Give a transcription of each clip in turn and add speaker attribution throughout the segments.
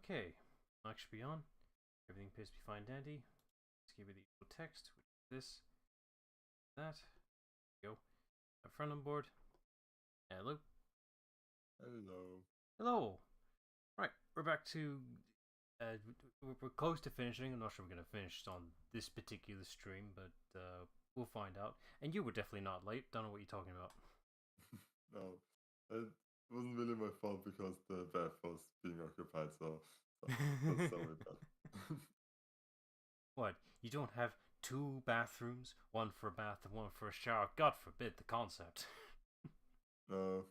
Speaker 1: Okay, mic should be on. Everything appears to be fine dandy. Let's give you the text, which is this, that. There we go. Up front on board. Hello.
Speaker 2: Hello.
Speaker 1: Hello. Right, we're back to. We're close to finishing. I'm not sure we're going to finish on this particular stream, but we'll find out. And you were definitely not late. Don't know what you're talking about.
Speaker 2: No, it wasn't really my fault because the bath was being occupied, so that's sorry about it.
Speaker 1: What? You don't have two bathrooms? One for a bath and one for a shower? God forbid the concept.
Speaker 2: No.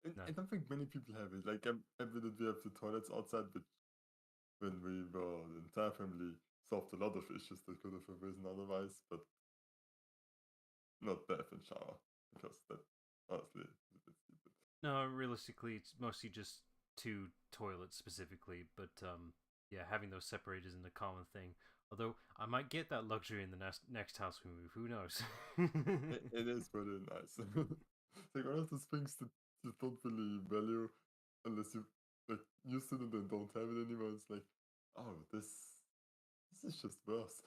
Speaker 1: No.
Speaker 2: I don't think many people have it. Like, I didn't we have the toilets outside, but when we were the entire family solved a lot of issues that could have arisen otherwise, but not bath and shower, because that honestly is a bit stupid.
Speaker 1: No, realistically, it's mostly just two toilets specifically, but yeah, having those separated isn't a common thing. Although I might get that luxury in the next house we move. Who knows?
Speaker 2: It is really nice. It's like one of those things that you don't really value unless you like used it and then don't have it anymore. It's like, oh, this is just worse.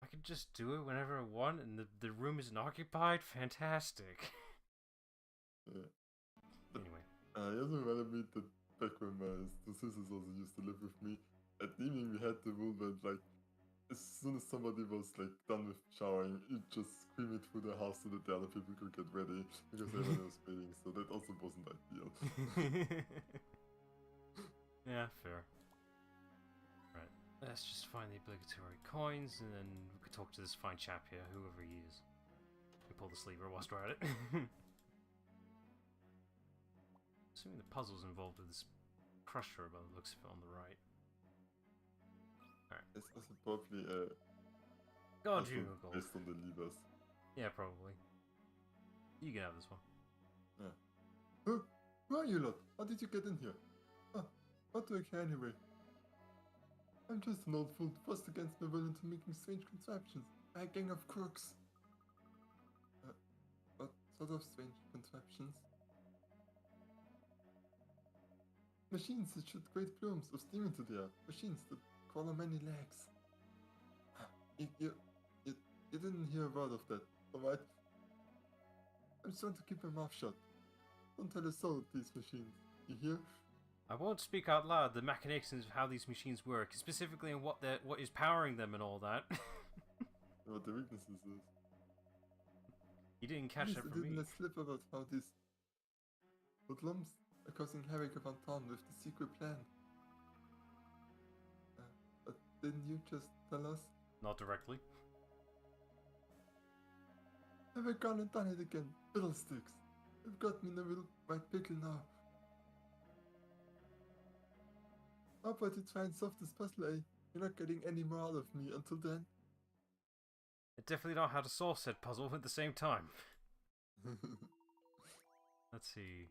Speaker 1: I can just do it whenever I want, and the room isn't occupied. Fantastic.
Speaker 2: Yeah.
Speaker 1: Anyway,
Speaker 2: I also remember me that back when my two sisters also used to live with me. At evening we had the rule that like as soon as somebody was like done with showering, you just scream it through the house so that the other people could get ready because everyone was waiting. So that also wasn't ideal.
Speaker 1: yeah, fair. Right, let's just find the obligatory coins, and then we could talk to this fine chap here, whoever he is. We pull the sleever whilst we're at it. Assuming the puzzle's involved with this crusher by the looks of it on the right. Alright.
Speaker 2: It's also probably
Speaker 1: God,
Speaker 2: also
Speaker 1: you
Speaker 2: based on the levers.
Speaker 1: Yeah, probably. You can have this one.
Speaker 2: Yeah. Who are you lot? How did you get in here? What do I care anyway? I'm just an old fool forced against my will into making strange contraptions by a gang of crooks. What sort of strange contraptions? Machines that shoot great plumes of steam into the air. Machines that crawl on many legs. You didn't hear a word of that, alright? I'm trying to keep my mouth shut. Don't tell a soul of these machines. You hear?
Speaker 1: I won't speak out loud the machinations of how these machines work, specifically on what is powering them and all that.
Speaker 2: What the weaknesses is.
Speaker 1: You didn't catch that from me.
Speaker 2: I didn't slip about how these hoodlums are causing havoc around town with the secret plan. But didn't you just tell us?
Speaker 1: Not directly.
Speaker 2: Have I gone and done it again? Fiddlesticks! You've got me in a real right pickle now. How about you try and solve this puzzle, eh? You're not getting any more out of me until then.
Speaker 1: I definitely know how to solve said puzzle at the same time. Let's see.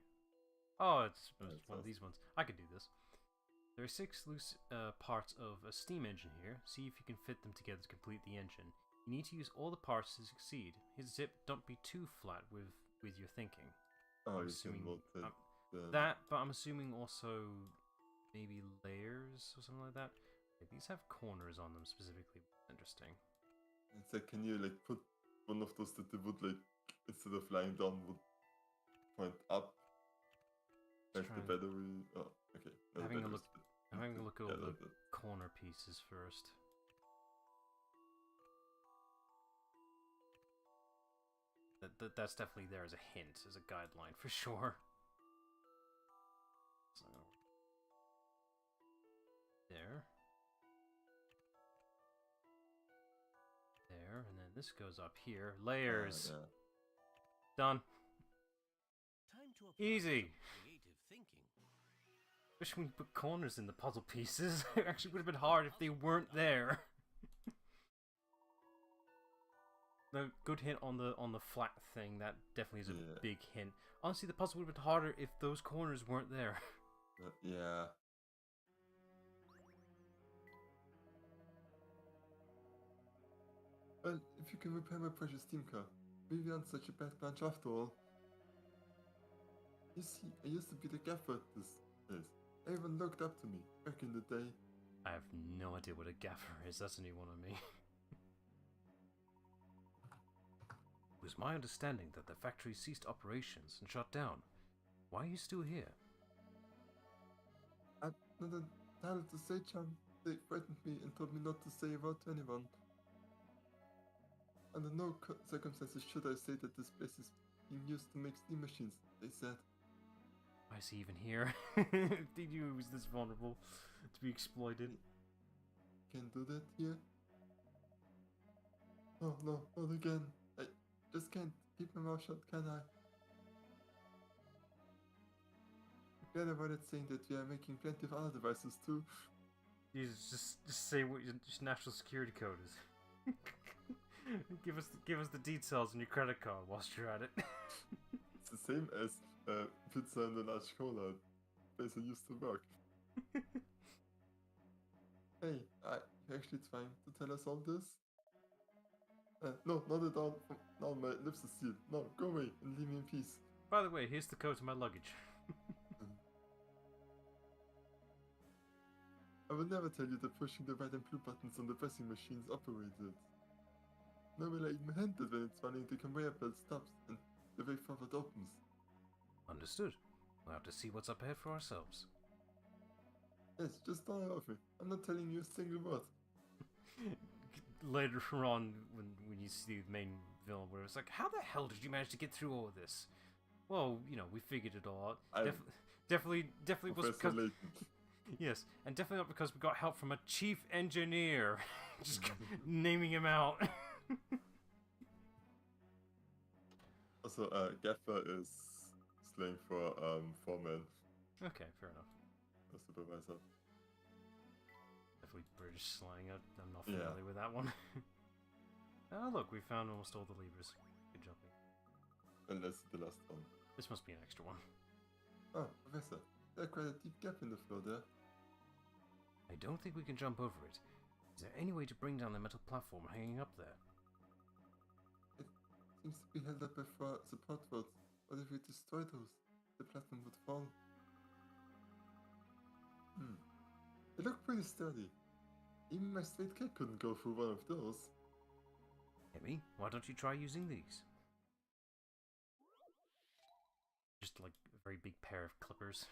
Speaker 1: Oh, it's one of these ones. I could do this. There are 6 loose parts of a steam engine here. See if you can fit them together to complete the engine. You need to use all the parts to succeed. Hit zip, don't be too flat with your thinking.
Speaker 2: Oh,
Speaker 1: I'm
Speaker 2: you
Speaker 1: assuming
Speaker 2: can
Speaker 1: that, but I'm assuming also maybe layers or something like that. Okay, these have corners on them specifically. Interesting.
Speaker 2: It's like, can you like put one of those that they would like, instead of lying down, would point up? Like the battery. Oh, okay. No,
Speaker 1: having a look at all the corner pieces first. That's definitely there as a hint, as a guideline for sure. So there, and then this goes up here. Layers.
Speaker 2: Yeah.
Speaker 1: Done.
Speaker 3: Time to apply
Speaker 1: Easy.
Speaker 3: Creative thinking.
Speaker 1: Wish we put corners in the puzzle pieces. It actually would have been hard if they weren't there. No, good hint on the flat thing. That definitely is a big hint. Honestly, the puzzle would have been harder if those corners weren't there.
Speaker 2: Yeah. Well, if you can repair my precious steam car, maybe we aren't such a bad bunch after all. You see, I used to be the gaffer at this place. everyone looked up to me back in the day.
Speaker 1: I have no idea what a gaffer is. That's a new one on me. It was my understanding that the factory ceased operations and shut down. Why are you still here?
Speaker 2: I'm not entitled to say, Chum. They threatened me and told me not to say a word to anyone. Under no circumstances should I say that this place is being used to make steam machines, they said.
Speaker 1: Why is he even here? Did you was this vulnerable to be exploited?
Speaker 2: Can't do that here. Oh no, not again. I just can't keep my mouth shut, can I? Glad about it saying that we are making plenty of other devices too.
Speaker 1: You just say what your national security code is. give us the details on your credit card whilst you're at it.
Speaker 2: It's the same as pizza and a large cola. Place I used to work. Hey, you're actually trying to tell us all this? No, not at all. Now my lips are sealed. No, go away and leave me in peace.
Speaker 1: By the way, here's the code to my luggage.
Speaker 2: I will never tell you that pushing the red and blue buttons on the pressing machines operated. Nor will I even hint that when it's running the conveyor belt stops and the way forward opens.
Speaker 1: Understood. We'll have to see what's up ahead for ourselves.
Speaker 2: Yes, just don't off me. I'm not telling you a single word.
Speaker 1: Later on, when you see the main villain, where it's like, how the hell did you manage to get through all of this? Well, you know, we figured it all out. Definitely was because...
Speaker 2: Layton.
Speaker 1: Yes, and definitely not because we got help from a chief engineer. Just naming him out.
Speaker 2: Also, Gaffer is slang for foreman.
Speaker 1: Okay, fair enough.
Speaker 2: A supervisor.
Speaker 1: Definitely British slang. I'm not familiar with that one. Oh, look, we found almost all the levers. Good job.
Speaker 2: Unless the last one.
Speaker 1: This must be an extra one.
Speaker 2: Oh, Professor, there's quite a deep gap in the floor there.
Speaker 1: I don't think we can jump over it. Is there any way to bring down the metal platform hanging up there?
Speaker 2: It seems to be held up by 4 support rods. What if we destroy those? The platform would fall. They look pretty sturdy. Even my straight cat couldn't go through one of those.
Speaker 1: Emmy, why don't you try using these? Just like a very big pair of clippers.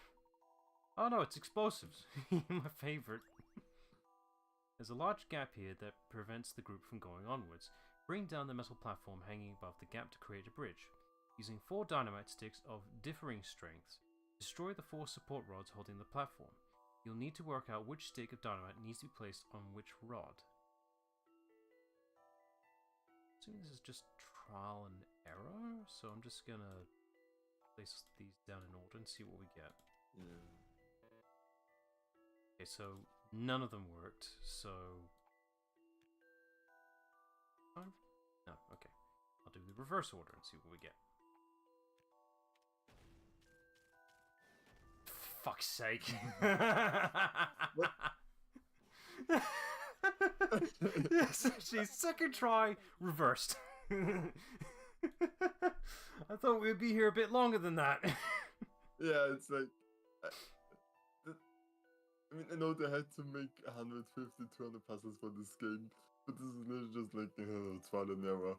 Speaker 1: Oh no, it's explosives. My favorite. There's a large gap here that prevents the group from going onwards. Bring down the metal platform hanging above the gap to create a bridge. Using 4 dynamite sticks of differing strengths, destroy the 4 support rods holding the platform. You'll need to work out which stick of dynamite needs to be placed on which rod. I assume this is just trial and error, so I'm just gonna place these down in order and see what we get.
Speaker 2: Yeah.
Speaker 1: Okay, so none of them worked, so... No, okay. I'll do the reverse order and see what we get. Fuck's sake. Yes, actually, second try, reversed. I thought we'd be here a bit longer than that.
Speaker 2: Yeah, it's like... I mean, I know they had to make 150, 200 puzzles for this game, but this is literally just like, trial and error.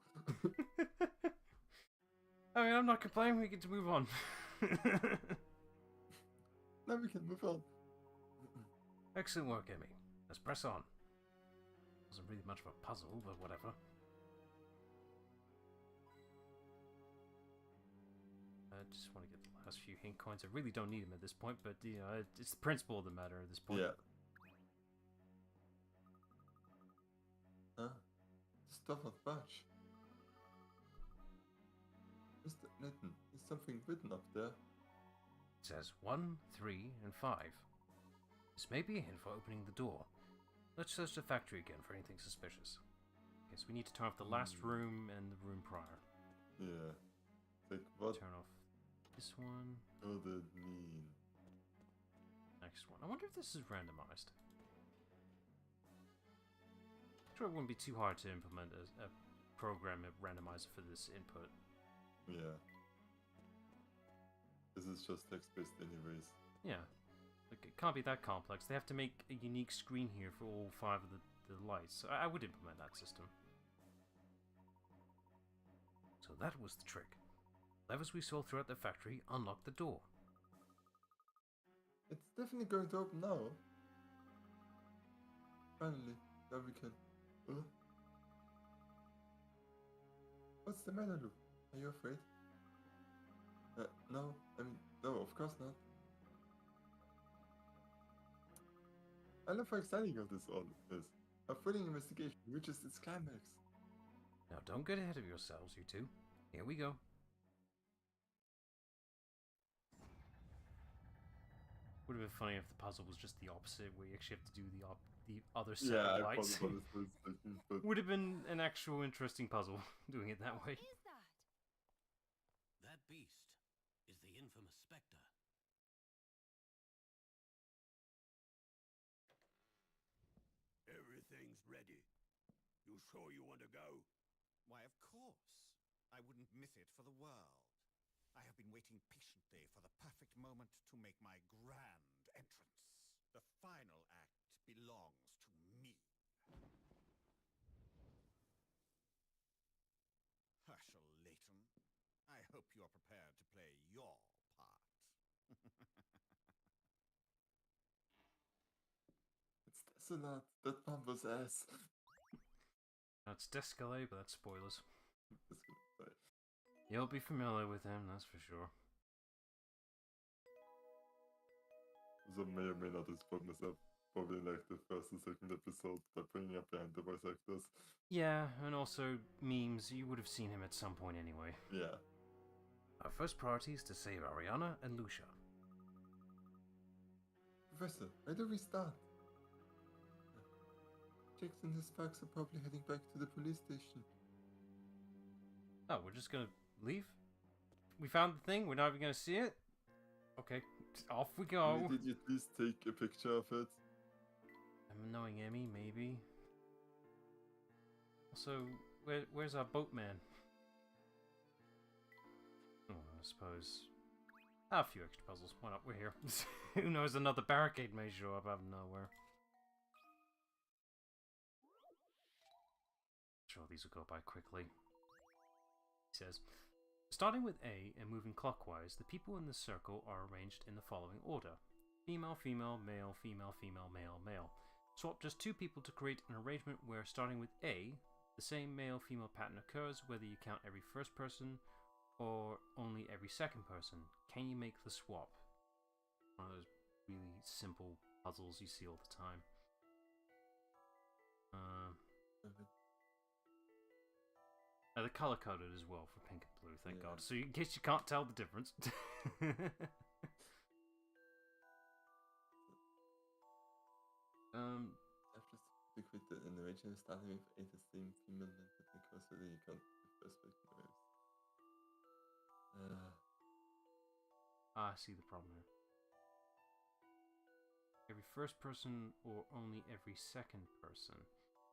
Speaker 1: I mean, I'm not complaining, we get to move on.
Speaker 2: Now we can move on.
Speaker 1: Excellent work, Emmy. Let's press on. Wasn't really much of a puzzle, but whatever. I just want to get the last few hint coins. I really don't need them at this point, but you know, it's the principle of the matter at this point.
Speaker 2: Yeah. Huh? Stuff of budge. Mr. Layton, is something written up there?
Speaker 1: It says 1, 3, and 5. This may be a hint for opening the door. Let's search the factory again for anything suspicious. Okay, so we need to turn off the last room and the room prior.
Speaker 2: Yeah. Like, what
Speaker 1: Turn off this one.
Speaker 2: could it mean?
Speaker 1: Next one. I wonder if this is randomized. I'm sure it wouldn't be too hard to implement a program, a randomizer for this input.
Speaker 2: Yeah. This is just text-based anyways.
Speaker 1: Yeah. Like, it can't be that complex. They have to make a unique screen here for all 5 of the lights. So I would implement that system. So that was the trick. Levers we saw throughout the factory unlocked the door.
Speaker 2: It's definitely going to open now. Finally, now we can. What's the matter, Luke? Are you afraid? No, I mean, no, of course not. I love how exciting all this is. A thrilling investigation reaches its climax.
Speaker 1: Now don't get ahead of yourselves, you two. Here we go. Would have been funny if the puzzle was just the opposite, where you actually have to do the other set of lights.
Speaker 2: But
Speaker 1: would have been an actual interesting puzzle, doing it that way.
Speaker 3: What is that? That beast is the infamous Spectre.
Speaker 4: Everything's ready. You sure you want to go?
Speaker 5: Why, of course. I wouldn't miss it for the world. I have been waiting patiently for the perfect moment to make my grand entrance. The final act belongs to me. Herschel Layton, I hope you are prepared to play your part.
Speaker 2: it's desolate. That Bumbo's ass.
Speaker 1: That's Descalé, but that's spoilers.
Speaker 2: That's good. Sorry.
Speaker 1: You'll be familiar with him, that's for sure.
Speaker 2: So may or may not have spoiled myself. Probably like the first and second episode by bringing up behind the voice actors.
Speaker 1: Yeah, and also memes. You would have seen him at some point anyway.
Speaker 2: Yeah.
Speaker 1: Our first priority is to save Ariana and Lucia.
Speaker 2: Professor, where do we start? Jackson and his Sparks are probably heading back to the police station.
Speaker 1: Oh, we're just gonna leave? We found the thing, we're not even gonna see it? Okay, off we go.
Speaker 2: Did you please take a picture of it?
Speaker 1: I'm annoying Emmy, maybe. Also, where's our boatman? Oh, I suppose. A few extra puzzles. Why not? We're here. Who knows? Another barricade may show up out of nowhere. Sure, these will go by quickly. He says, starting with A and moving clockwise, the people in the circle are arranged in the following order. Female, female, male, female, female, male, male. Swap just 2 people to create an arrangement where, starting with A, the same male-female pattern occurs whether you count every first person or only every second person. Can you make the swap? One of those really simple puzzles you see all the time. The color coded as well for pink and blue, thank God. So in case you can't tell the difference.
Speaker 2: I've just quick with the narration starting with 8 the same female men because whether you count the first person or
Speaker 1: I see the problem here. Every first person or only every second person.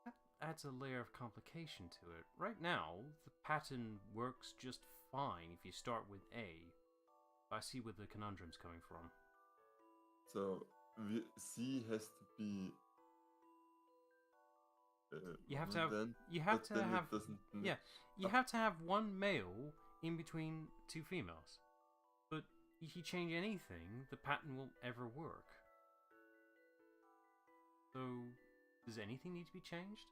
Speaker 1: That adds a layer of complication to it. Right now, the pattern works just fine if you start with A. I see where the conundrum's coming from.
Speaker 2: So, C has to be...
Speaker 1: you have to have... You have to have... Yeah, you have to have one male in between 2 females. But if you change anything, the pattern will ever work. So, does anything need to be changed?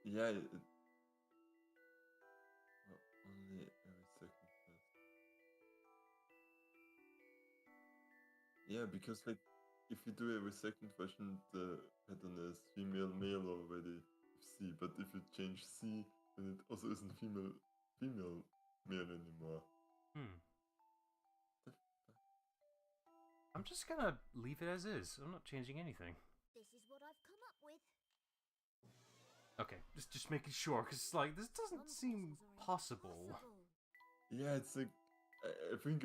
Speaker 2: Yeah, only every second person. Yeah, because like if you do every second version, the pattern is female male already with C, but if you change C, then it also isn't female male anymore.
Speaker 1: I'm just gonna leave it as is. I'm not changing anything.
Speaker 6: This is what I've come up with.
Speaker 1: Okay, just making sure, because like this doesn't seem possible.
Speaker 2: Yeah, it's like I think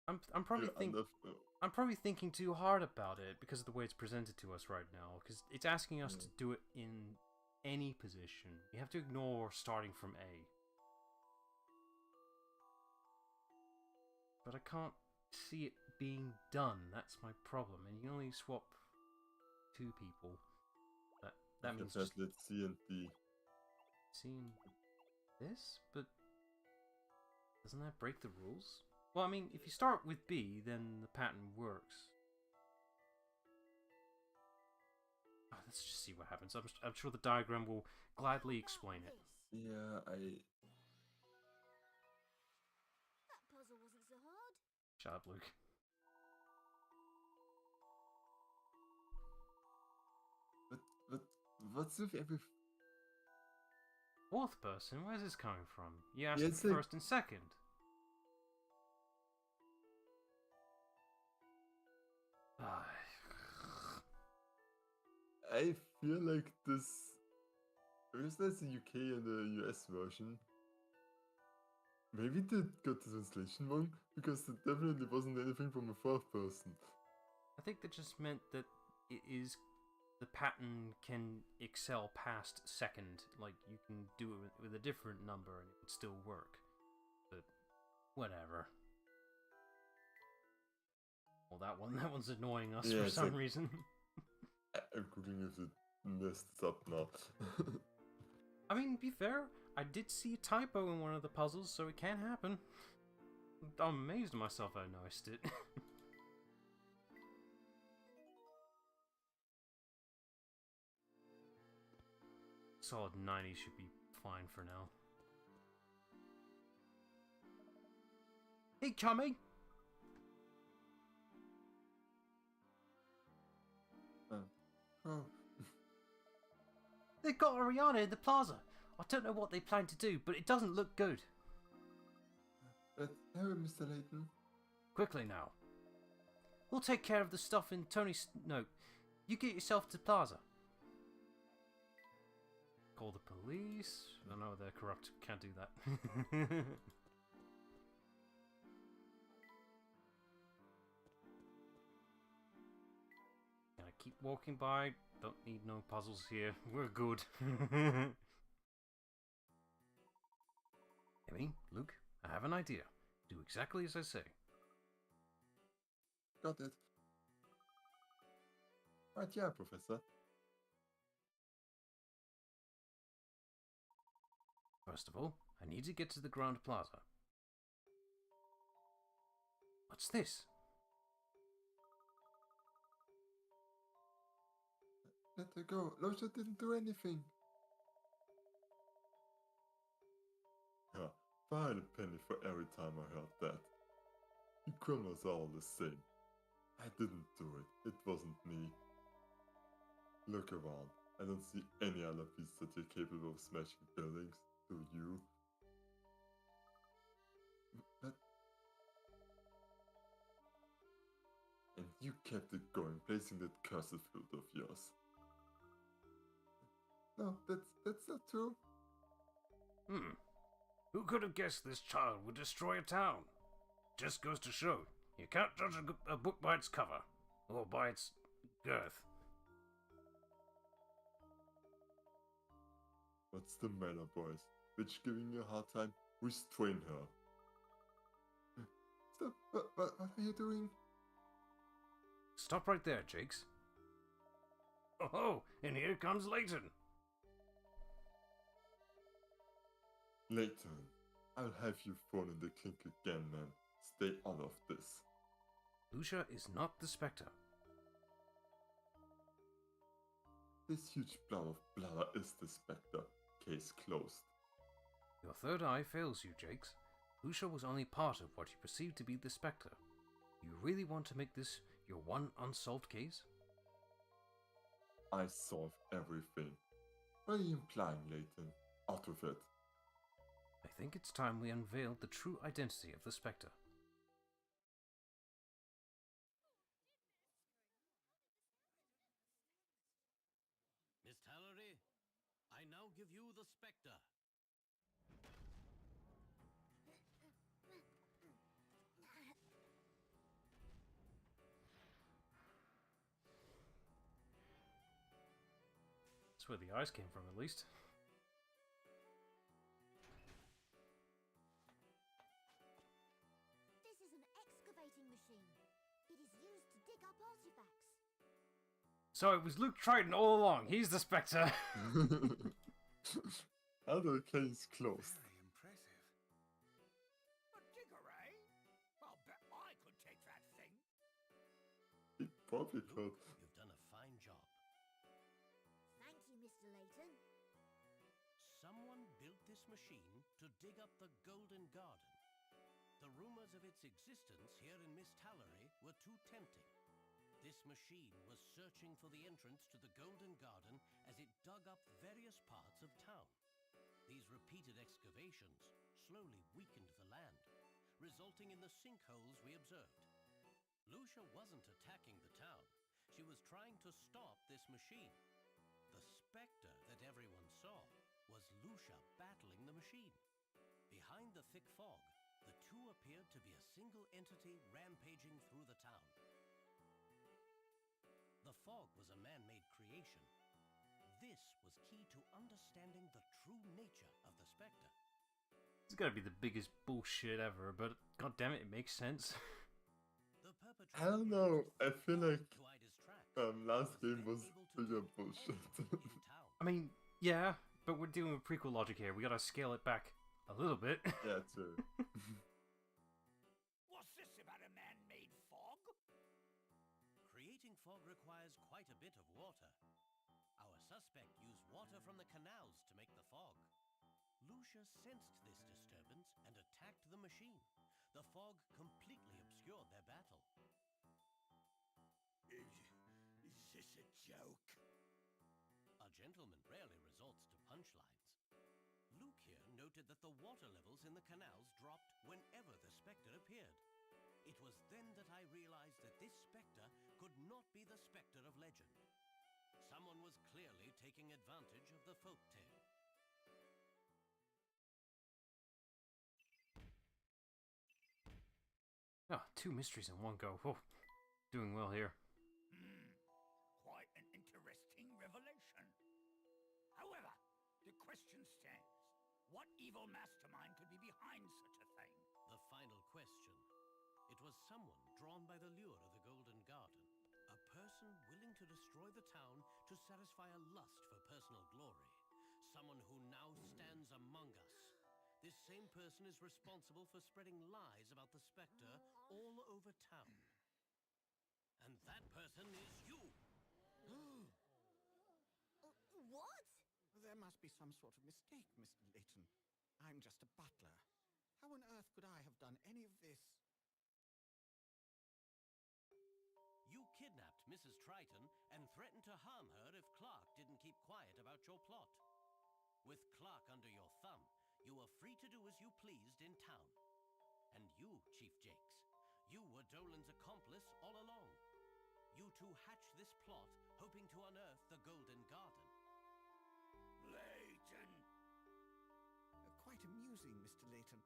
Speaker 1: I'm probably thinking too hard about it because of the way it's presented to us right now. Because it's asking us to do it in any position. You have to ignore starting from A. But I can't see it being done. That's my problem. And you can only swap 2 people. That means just
Speaker 2: let's C and D.
Speaker 1: seeing this, but doesn't that break the rules? Well, I mean, if you start with B, then the pattern works. Oh, let's just see what happens. I'm sure the diagram will gladly explain it.
Speaker 2: Yeah,
Speaker 6: That puzzle wasn't so hard.
Speaker 1: Shut up, Luke.
Speaker 2: But what's with every...
Speaker 1: 4th person? Where's this coming from? You asked
Speaker 2: Yeah,
Speaker 1: for
Speaker 2: it's like-
Speaker 1: 1st and 2nd. Ah,
Speaker 2: I feel like this... Because there's the UK and the US version. Maybe they got the translation wrong, because there definitely wasn't anything from a 4th person.
Speaker 1: I think that just meant that it is the pattern can excel past 2nd. Like you can do it with a different number and it would still work. But whatever. Well, that one's annoying us
Speaker 2: Yeah,
Speaker 1: for
Speaker 2: it's
Speaker 1: some
Speaker 2: like-
Speaker 1: reason.
Speaker 2: I'm cooking if it messed up now.
Speaker 1: I mean, to be fair, I did see a typo in one of the puzzles, so it can happen. I'm amazed at myself I noticed it. Solid 90 should be fine for now. Hey, chummy!
Speaker 2: Oh,
Speaker 1: They've got Ariana in the plaza. I don't know what they plan to do, but it doesn't look good.
Speaker 2: hello, Mr. Layton.
Speaker 1: Quickly now. We'll take care of the stuff in Tony's... No, you get yourself to the plaza. Call the police. Oh no, they're corrupt. Can't do that. Gonna keep walking by. Don't need no puzzles here. We're good. Emmy, Luke, I have an idea. Do exactly as I say.
Speaker 2: Got it. Right, yeah, Professor.
Speaker 1: First of all, I need to get to the Grand Plaza. What's this?
Speaker 2: Let her go. Losha didn't do anything. Yeah, if I had a penny for every time I heard that. You criminals are all the same. I didn't do it. It wasn't me. Look around. I don't see any other piece that you're capable of smashing buildings. Do you? But... And you kept it going, placing that cursed flute of yours. No, that's not true.
Speaker 1: Who could have guessed this child would destroy a town? Just goes to show, you can't judge a book by its cover, or by its girth.
Speaker 2: What's the matter, boys? Bitch giving you a hard time? Restrain her. Stop! What are you doing?
Speaker 1: Stop right there, Jakes. Oh, and here comes Layton.
Speaker 2: Layton, I'll have you thrown in the clink again, man. Stay out of this.
Speaker 1: Lucia is not the Spectre.
Speaker 2: This huge blob of bladder is the Spectre. Case closed.
Speaker 1: Your third eye fails you, Jakes. Lucia was only part of what you perceive to be the Spectre. You really want to make this your one unsolved case?
Speaker 2: I solve everything. What are you implying, Layton? Out of it.
Speaker 1: I think it's time we unveiled the true identity of the Spectre.
Speaker 3: Miss Tallery, I now give you the Spectre.
Speaker 1: That's where the eyes came from, at least.
Speaker 6: This is an
Speaker 1: So it was Luke Triton all along. He's the Spectre.
Speaker 2: Other case closed.
Speaker 5: Very impressive.
Speaker 4: A digger, eh? I'll bet I could take that thing.
Speaker 2: He probably could.
Speaker 3: You've done a fine job.
Speaker 6: Thank you, Mr. Layton.
Speaker 3: Someone built this machine to dig up the Golden Garden. The rumors of its existence here in Miss Tallery were too tempting. This machine was searching for the entrance to the Golden Garden as it dug up various parts of town. These repeated excavations slowly weakened the land, resulting in the sinkholes we observed. Lucia wasn't attacking the town. She was trying to stop this machine. The Spectre that everyone saw was Lucia battling the machine. Behind the thick fog, the two appeared to be a single entity rampaging through the town. The fog was a man-made creation. This was key to understanding the true nature of the Spectre.
Speaker 1: It's gotta be the biggest bullshit ever, but goddammit, it makes sense.
Speaker 3: The perpetrator
Speaker 2: I don't know. I feel like
Speaker 3: to hide his tracks.
Speaker 2: last
Speaker 3: He
Speaker 2: game
Speaker 3: then
Speaker 2: was
Speaker 3: able to
Speaker 2: bigger
Speaker 3: detect
Speaker 2: bullshit.
Speaker 3: everything in town.
Speaker 1: I mean, yeah, but we're dealing with prequel logic here. We gotta scale it back a little bit.
Speaker 2: Yeah, true.
Speaker 4: What's this about a man-made fog?
Speaker 3: Creating fog requires quite a bit of water. Our suspect used water from the canals to make the fog. Lucia sensed this disturbance and attacked the machine. The fog completely obscured their battle.
Speaker 4: Is this a joke?
Speaker 3: A gentleman rarely resorts to punchlines. Luke here noted that the water levels in the canals dropped whenever the Spectre appeared. It was then that I realized that this Spectre could not be the Spectre of legend. Someone was clearly taking advantage of the folk tale.
Speaker 1: Oh, 2 mysteries in one go. Oh, doing well here.
Speaker 4: Quite an interesting revelation. However, the question stands. What evil mastermind could be behind such a thing?
Speaker 3: The final question. It was someone drawn by the lure of the Golden Garden. A person willing to destroy the town to satisfy a lust for personal glory. Someone who now stands among us. This same person is responsible for spreading lies about the Spectre all over town. And that person is you!
Speaker 6: What?
Speaker 5: There must be some sort of mistake, Mr. Layton. I'm just a butler. How on earth could I have done any of this?
Speaker 3: You kidnapped Mrs. Triton and threatened to harm her if Clark didn't keep quiet about your plot. With Clark under your thumb, you were free to do as you pleased in town. And you, Chief Jakes, you were Dolan's accomplice all along. You two hatched this plot, hoping to unearth the Golden Garden.
Speaker 4: Layton!
Speaker 5: Quite amusing, Mr. Layton.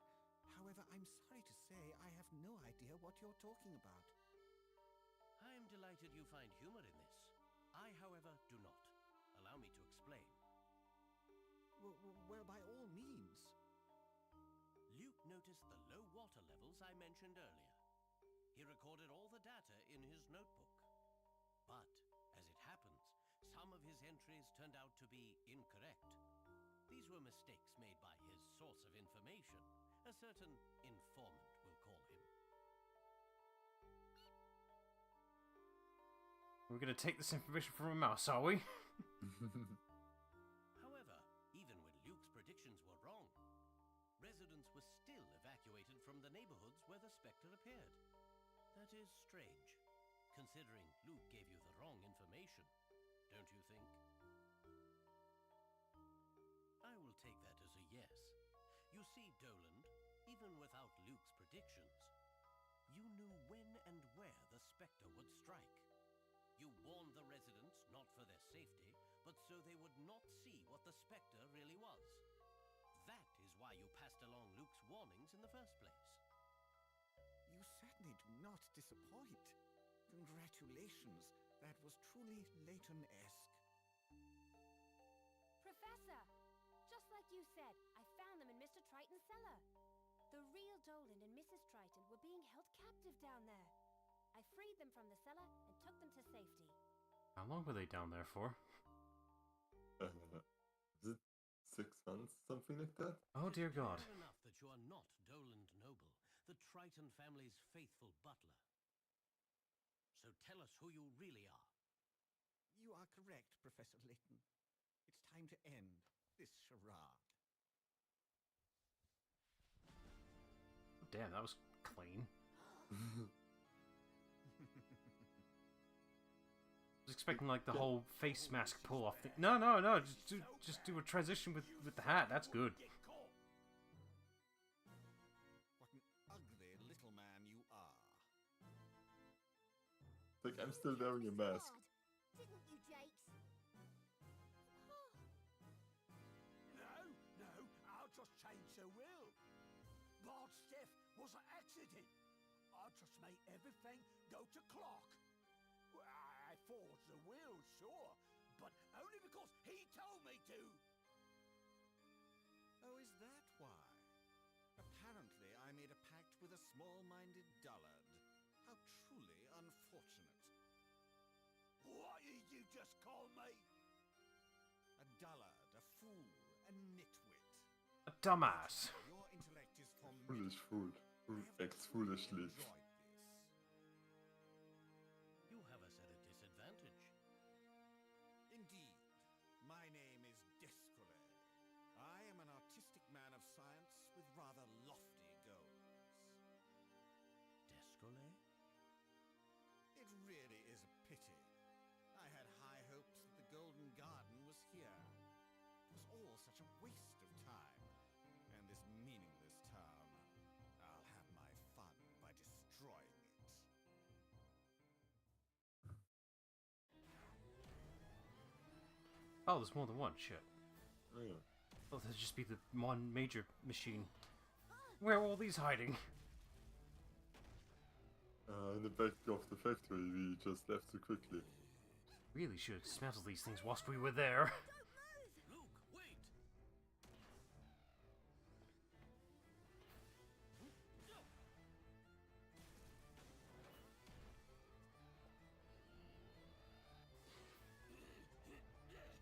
Speaker 5: However, I'm sorry to say I have no idea what you're talking about.
Speaker 3: I am delighted you find humor in this. I, however, do not. Allow me to explain.
Speaker 5: Well, by all means.
Speaker 3: Luke noticed the low water levels I mentioned earlier. He recorded all the data in his notebook. But, as it happens, some of his entries turned out to be incorrect. These were mistakes made by his source of information. A certain informant, we'll call him.
Speaker 1: We're gonna take this information from a mouse, are we?
Speaker 3: However, even when Luke's predictions were wrong, residents were still evacuated from the neighborhoods where the Spectre appeared. That is strange, considering Luke gave you the wrong information, don't you think? I will take that as a yes. You see, Doland, even without Luke's predictions, you knew when and where the Spectre would strike. You warned the residents not for their safety, but so they would not see what the Spectre really was. That is why you passed along Luke's warnings in the first place.
Speaker 5: You certainly do not disappoint. Congratulations. That was truly Layton-esque.
Speaker 7: Professor! Just like you said, I found them in Mr. Triton's cellar. The real Dolan and Mrs. Triton were being held captive down there. I freed them from the cellar and took them to safety.
Speaker 1: Found How long were they down there for?
Speaker 2: Is it 6 months? Something like that?
Speaker 1: Oh dear God.
Speaker 3: Fair enough that you are not Doland Noble, the Triton family's faithful butler. So tell us who you really are.
Speaker 5: You are correct, Professor Layton. It's time to end this charade.
Speaker 1: Damn, that was clean. I was expecting like the whole face mask pull off thing. No, just do a transition with the hat. That's good.
Speaker 5: What an ugly little man you are.
Speaker 2: It's like I'm still wearing a mask.
Speaker 6: Didn't you, Jakes?
Speaker 4: No, I'll just change the will. God's death was an accident. I'll just make everything go to clock. Well, I forged the will, sure, but only because he told me to.
Speaker 5: Oh, is that why? Apparently I made a pact with a small-minded dullard. How truly unfortunate.
Speaker 4: What did you just call me?
Speaker 5: A dullard, a fool, a nitwit.
Speaker 1: A dumbass.
Speaker 5: Your intellect is formidable.
Speaker 2: Foolish fool. Who acts foolishly.
Speaker 5: Enjoyed this.
Speaker 3: You have us at a disadvantage.
Speaker 5: Indeed. My name is Descole. I am an artistic man of science with rather lofty goals.
Speaker 3: Descole?
Speaker 5: It really is a pity. I had high hopes that the Golden Garden was here. It was all such a waste of time. And this meaningless town. I'll have my fun by destroying it.
Speaker 1: Oh, there's more than one. Shit.
Speaker 2: Oh, yeah.
Speaker 1: Oh, there'd just be the one major machine. Where are all these hiding?
Speaker 2: In the back of the factory, we just left too quickly.
Speaker 1: Really should have dismantled these things whilst we were there.
Speaker 3: Luke, wait!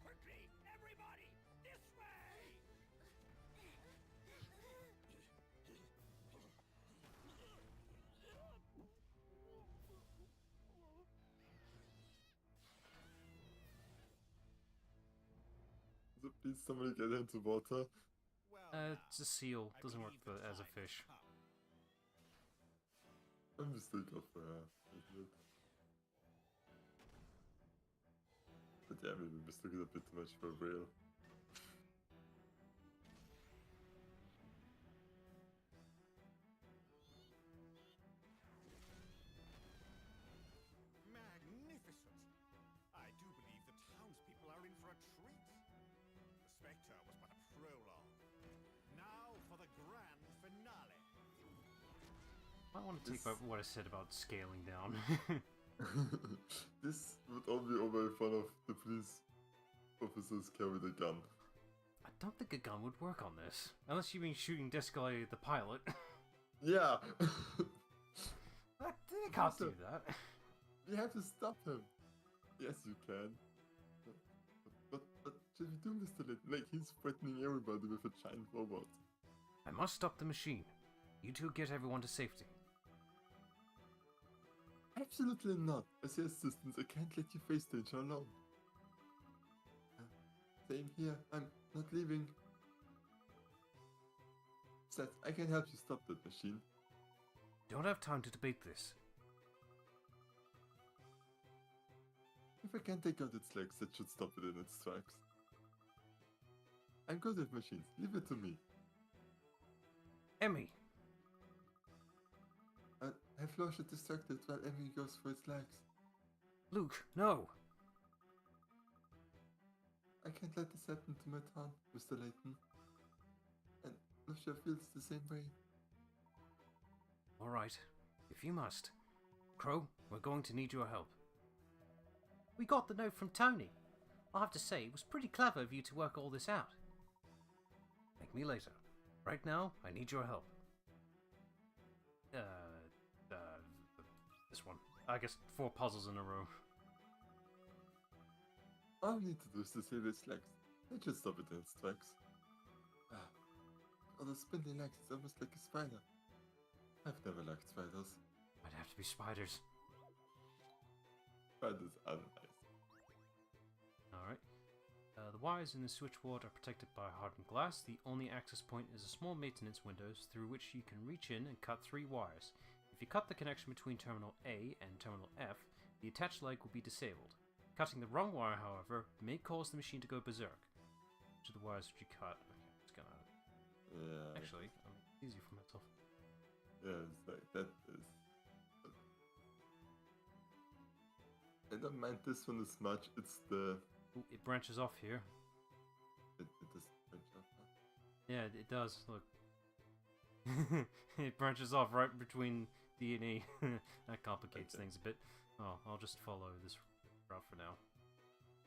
Speaker 4: Quickly, everybody, this way!
Speaker 2: So please somebody get into water.
Speaker 5: Well,
Speaker 1: It's a seal.
Speaker 5: I
Speaker 1: Doesn't work
Speaker 5: believe the
Speaker 1: as a
Speaker 5: time has
Speaker 1: fish.
Speaker 5: come.
Speaker 2: I'm just thinking of isn't it? But yeah, maybe we mistook it a bit too much for a whale.
Speaker 5: Magnificent! I do believe the townspeople are in for a treat. The Spectre was but a prologue. Now for the grand finale.
Speaker 1: I want to take back what I said about scaling down.
Speaker 2: This would all be over if one of the police officers carried a gun.
Speaker 1: I don't think a gun would work on this. Unless you mean shooting Descole the pilot.
Speaker 2: Yeah!
Speaker 1: They can't do that.
Speaker 2: We have to stop him! Yes, you can. But should we do, Mr. Layton? Like, he's threatening everybody with a giant robot.
Speaker 1: I must stop the machine. You two get everyone to safety.
Speaker 2: Absolutely not. As your assistant, I can't let you face danger alone. Same here. I'm not leaving. Seth, I can help you stop that machine.
Speaker 1: Don't have time to debate this.
Speaker 2: If I can take out its legs, that should stop it in its tracks. I'm good with machines. Leave it to me.
Speaker 1: Emmy!
Speaker 2: Have Flo should distract it while Emmy goes for its legs.
Speaker 1: Luke, no!
Speaker 2: I can't let this happen to my town, Mr. Layton. And Lucia feels the same way.
Speaker 1: Alright, if you must. Crow, we're going to need your help. We got the note from Tony. I'll have to say, it was pretty clever of you to work all this out. Thank me later. Right now, I need your help. This one. I guess 4 puzzles in a row.
Speaker 2: All I need to do is to see its legs. They just stop it in its tracks. Oh, the spindly legs, it's almost like a spider. I've never liked spiders.
Speaker 1: Might have to be spiders.
Speaker 2: Spiders are nice.
Speaker 1: Alright. The wires in the switchboard are protected by hardened glass. The only access point is a small maintenance windows through which you can reach in and cut 3 wires. If you cut the connection between terminal A and terminal F, the attached leg will be disabled. Cutting the wrong wire, however, may cause the machine to go berserk. Which of the wires would you cut? Okay, it's gonna...
Speaker 2: Yeah.
Speaker 1: Actually, I'll make it easier for myself.
Speaker 2: Yeah, it's like that is. I don't mind this one as much. It's the.
Speaker 1: Ooh, it branches off here.
Speaker 2: It does branch off.
Speaker 1: Yeah, it does. Look. It branches off right between D and E. That complicates things a bit. Oh, I'll just follow this route for now.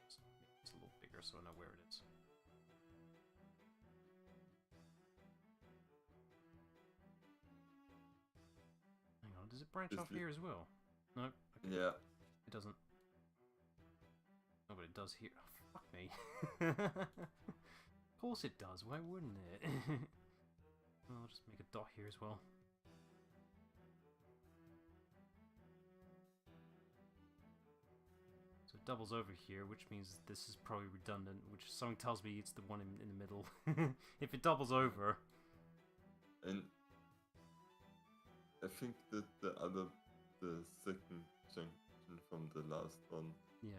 Speaker 1: Just make this a little bigger so I know where it is. Hang on, does it branch off here as well? No? Okay.
Speaker 2: Yeah.
Speaker 1: It doesn't. Oh, but it does here. Oh, fuck me. Of course it does, why wouldn't it? I'll just make a dot here as well. So it doubles over here, which means this is probably redundant, which something tells me it's the one in the middle. If it doubles over...
Speaker 2: And I think that the second junction from the last one.
Speaker 1: Yeah,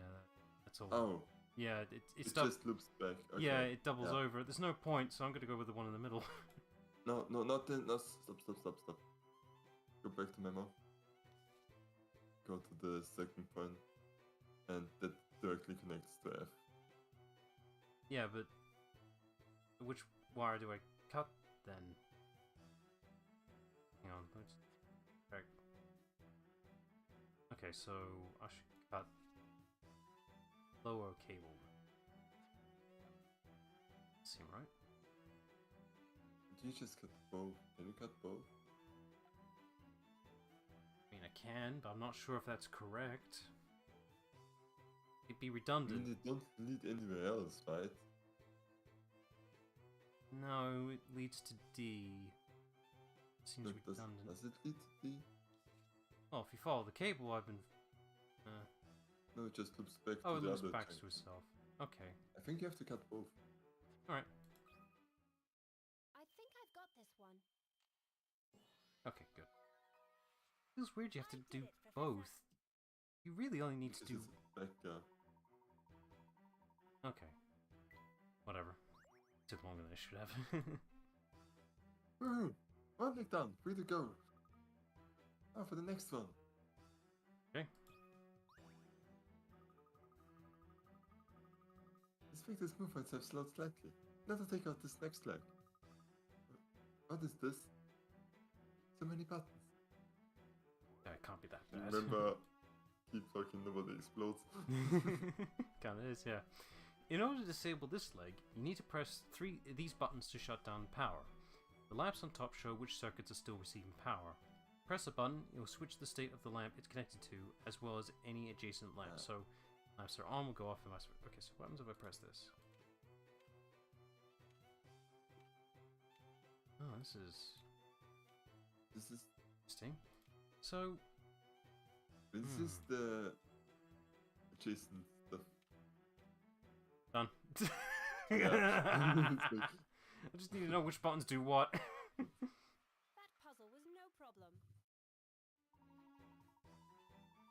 Speaker 1: that's all.
Speaker 2: Oh.
Speaker 1: Yeah,
Speaker 2: It
Speaker 1: it's
Speaker 2: just loops back. Okay.
Speaker 1: Yeah, it doubles
Speaker 2: Yeah.
Speaker 1: over. There's no point, so I'm gonna go with the one in the middle.
Speaker 2: No, not then. No, stop. Go back to memo. Go to the second point, and that directly connects to F.
Speaker 1: Yeah, but which wire do I cut then? Hang on, let's check. Okay, so I should cut lower cable. Seem right?
Speaker 2: Do you just cut both? Can you cut both?
Speaker 1: I mean, I can, but I'm not sure if that's correct. It'd be
Speaker 2: I
Speaker 1: redundant.
Speaker 2: mean, they don't lead anywhere else, right?
Speaker 1: No, it leads to D. Seems
Speaker 2: But
Speaker 1: redundant.
Speaker 2: does it lead to D?
Speaker 1: Well, if you follow the cable, I've been...
Speaker 2: No, it just loops back
Speaker 1: Oh,
Speaker 2: to
Speaker 1: it
Speaker 2: the
Speaker 1: loops
Speaker 2: other
Speaker 1: back to
Speaker 2: junction.
Speaker 1: itself. Okay.
Speaker 2: I think you have to cut both.
Speaker 1: Alright.
Speaker 7: I think I've got this one.
Speaker 1: Okay, good. Feels weird you have to
Speaker 7: I
Speaker 1: do
Speaker 7: did it, Professor.
Speaker 1: both. You really only need to
Speaker 2: Because
Speaker 1: do...
Speaker 2: it's back,
Speaker 1: Okay. Whatever. Took longer than I should have.
Speaker 2: Woohoo! One leg down, free to go. Oh, for the next one.
Speaker 1: Okay.
Speaker 2: The Spectre's movements have slowed slightly. Let us take out this next leg. What is this? So many buttons.
Speaker 1: Yeah, it can't be that bad.
Speaker 2: Remember, keep talking, nobody explodes.
Speaker 1: Kinda is, yeah. In order to disable this leg, you need to press these buttons to shut down power. The lamps on top show which circuits are still receiving power. Press a button, it will switch the state of the lamp it's connected to, as well as any adjacent lamps. So, lamps are on will go off and vice versa. Okay, so what happens if I press this? Oh, this is
Speaker 2: This is
Speaker 1: interesting. So,
Speaker 2: the adjacent stuff.
Speaker 1: done.
Speaker 2: Yeah. It's like,
Speaker 1: I just need to know which buttons do what.
Speaker 7: That puzzle was no problem.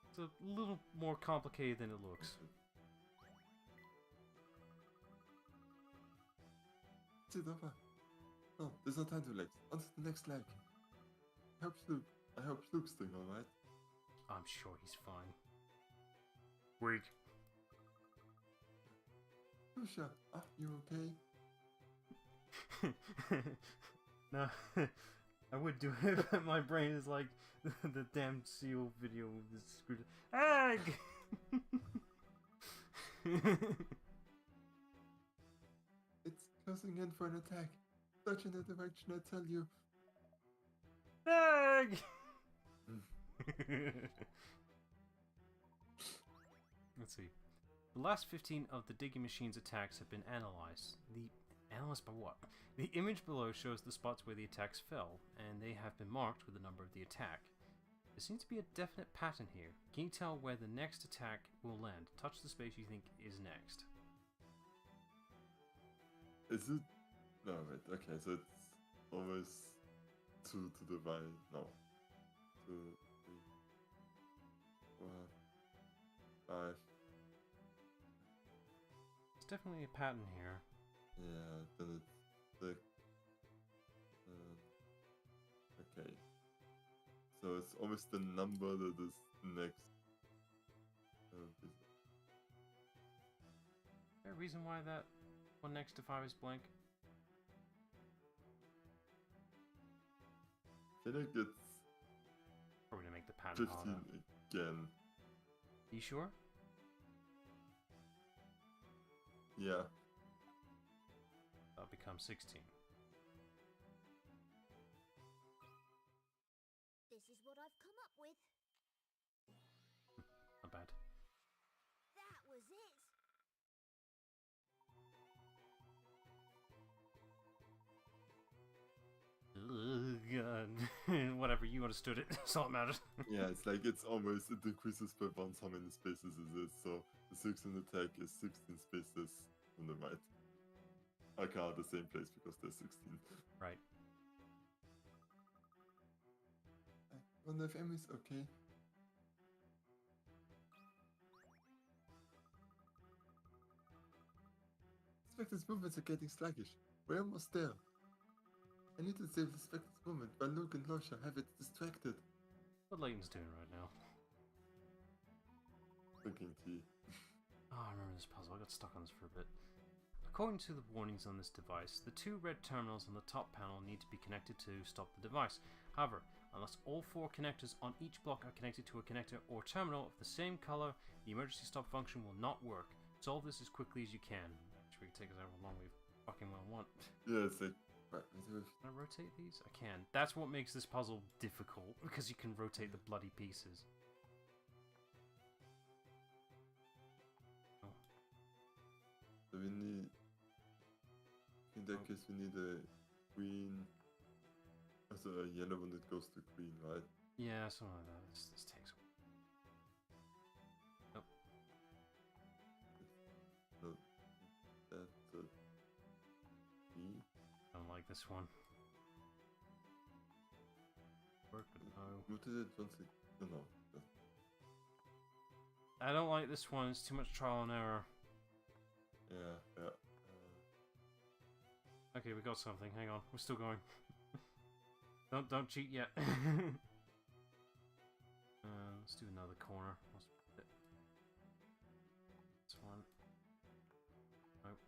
Speaker 1: It's a little more complicated than it looks.
Speaker 2: It's it over. No, there's no time to legs. On to the next leg. I hope Luke's doing alright.
Speaker 1: I'm sure he's fine. Weak.
Speaker 2: Lucia, are you okay?
Speaker 1: No, I would do it, but my brain is like the damn seal video with the screwed egg.
Speaker 2: It's closing in for an attack. Search in the direction I tell you.
Speaker 1: Egg. Let's see. The last 15 of the digging machine's attacks have been analyzed. Analyzed by what? The image below shows the spots where the attacks fell, and they have been marked with the number of the attack. There seems to be a definite pattern here. Can you tell where the next attack will land? Touch the space you think is next.
Speaker 2: Is it? No, wait. Okay, so it's always 2 to the right. No. 2, 3, 4, 5.
Speaker 1: There's definitely a pattern here.
Speaker 2: Yeah, then it's 6. Okay. So it's always the number that is next.
Speaker 1: Is there a reason why that one next to 5 is blank?
Speaker 2: I feel like it's
Speaker 1: Probably to make the pattern
Speaker 2: 15
Speaker 1: harder.
Speaker 2: again.
Speaker 1: You sure?
Speaker 2: Yeah.
Speaker 1: That'll become 16.
Speaker 6: This is what I've come up with.
Speaker 1: Not bad.
Speaker 6: That was it.
Speaker 1: Ugh, God. Whatever, you understood it. That's all that matters.
Speaker 2: Yeah, it's like it decreases by 1 how many spaces is it, so the 16 attack is 16 spaces on the right. Okay, at the same place because there's 16.
Speaker 1: Right.
Speaker 2: I wonder if Emmy's okay. Spectre's movements are getting sluggish. We're almost there. I need to save the Spectre's movement while Luke and Losha have it distracted.
Speaker 1: What Layton's doing right now.
Speaker 2: Drinking tea.
Speaker 1: Oh, I remember this puzzle. I got stuck on this for a bit. According to the warnings on this device, the 2 red terminals on the top panel need to be connected to stop the device. However, unless all 4 connectors on each block are connected to a connector or terminal of the same color, the emergency stop function will not work. Solve this as quickly as you can. Actually, we can take us however long we fucking well want.
Speaker 2: Yeah, it's like... Right,
Speaker 1: Can I rotate these? I can. That's what makes this puzzle difficult, because you can rotate the bloody pieces. Oh.
Speaker 2: So we need... In that case we need a green... Also a yellow one that goes to green, right?
Speaker 1: Yeah, something like that. This takes... Nope.
Speaker 2: No, that's a B.
Speaker 1: I don't like this one. Work, but no.
Speaker 2: Rotate it once it... No.
Speaker 1: I don't like this one. It's too much trial and error.
Speaker 2: Yeah.
Speaker 1: Okay, we got something. Hang on, we're still going. don't cheat yet. Let's do another corner. This one. Nope.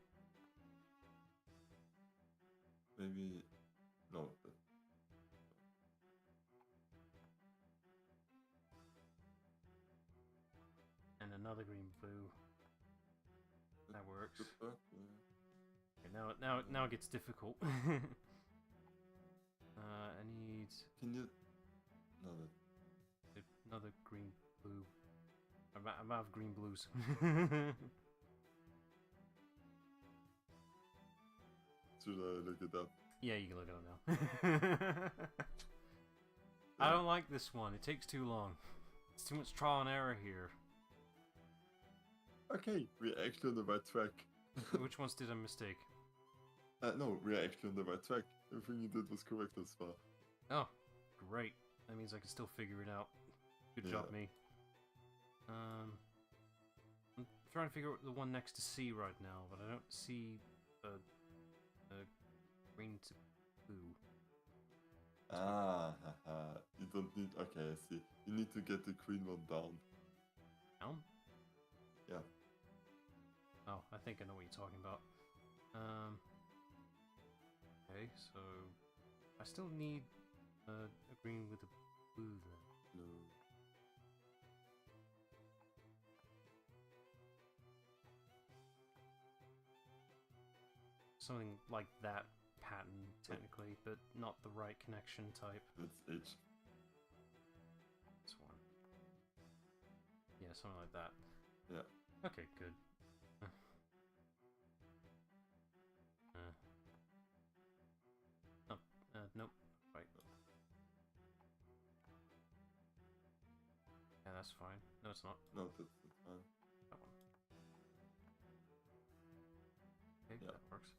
Speaker 2: Maybe... No.
Speaker 1: And another green blue. That works.
Speaker 2: Good work, yeah.
Speaker 1: Okay, now it gets difficult. I need
Speaker 2: Can you... No,
Speaker 1: another green blue. I'm out of green blues.
Speaker 2: Should I look it up?
Speaker 1: Yeah, you can look it up now. I don't like this one. It takes too long. It's too much trial and error here.
Speaker 2: Okay, we're actually on the right track.
Speaker 1: Which ones did I mistake?
Speaker 2: No, we're actually on the right track. Everything you did was correct as far.
Speaker 1: Oh, great. That means I can still figure it out. Good job, me. I'm trying to figure out the one next to C right now, but I don't see a green to blue.
Speaker 2: You don't need... Okay, I see. You need to get the green one down.
Speaker 1: Down?
Speaker 2: Yeah.
Speaker 1: Oh, I think I know what you're talking about. Okay, so I still need a green with a blue then.
Speaker 2: Blue.
Speaker 1: Something like that pattern, technically, but not the right connection type.
Speaker 2: That's H.
Speaker 1: This one. Yeah, something like that.
Speaker 2: Yeah.
Speaker 1: Okay, good. that's fine. No, it's not.
Speaker 2: No, that's fine.
Speaker 1: That one. Okay,
Speaker 2: Yeah.
Speaker 1: that works.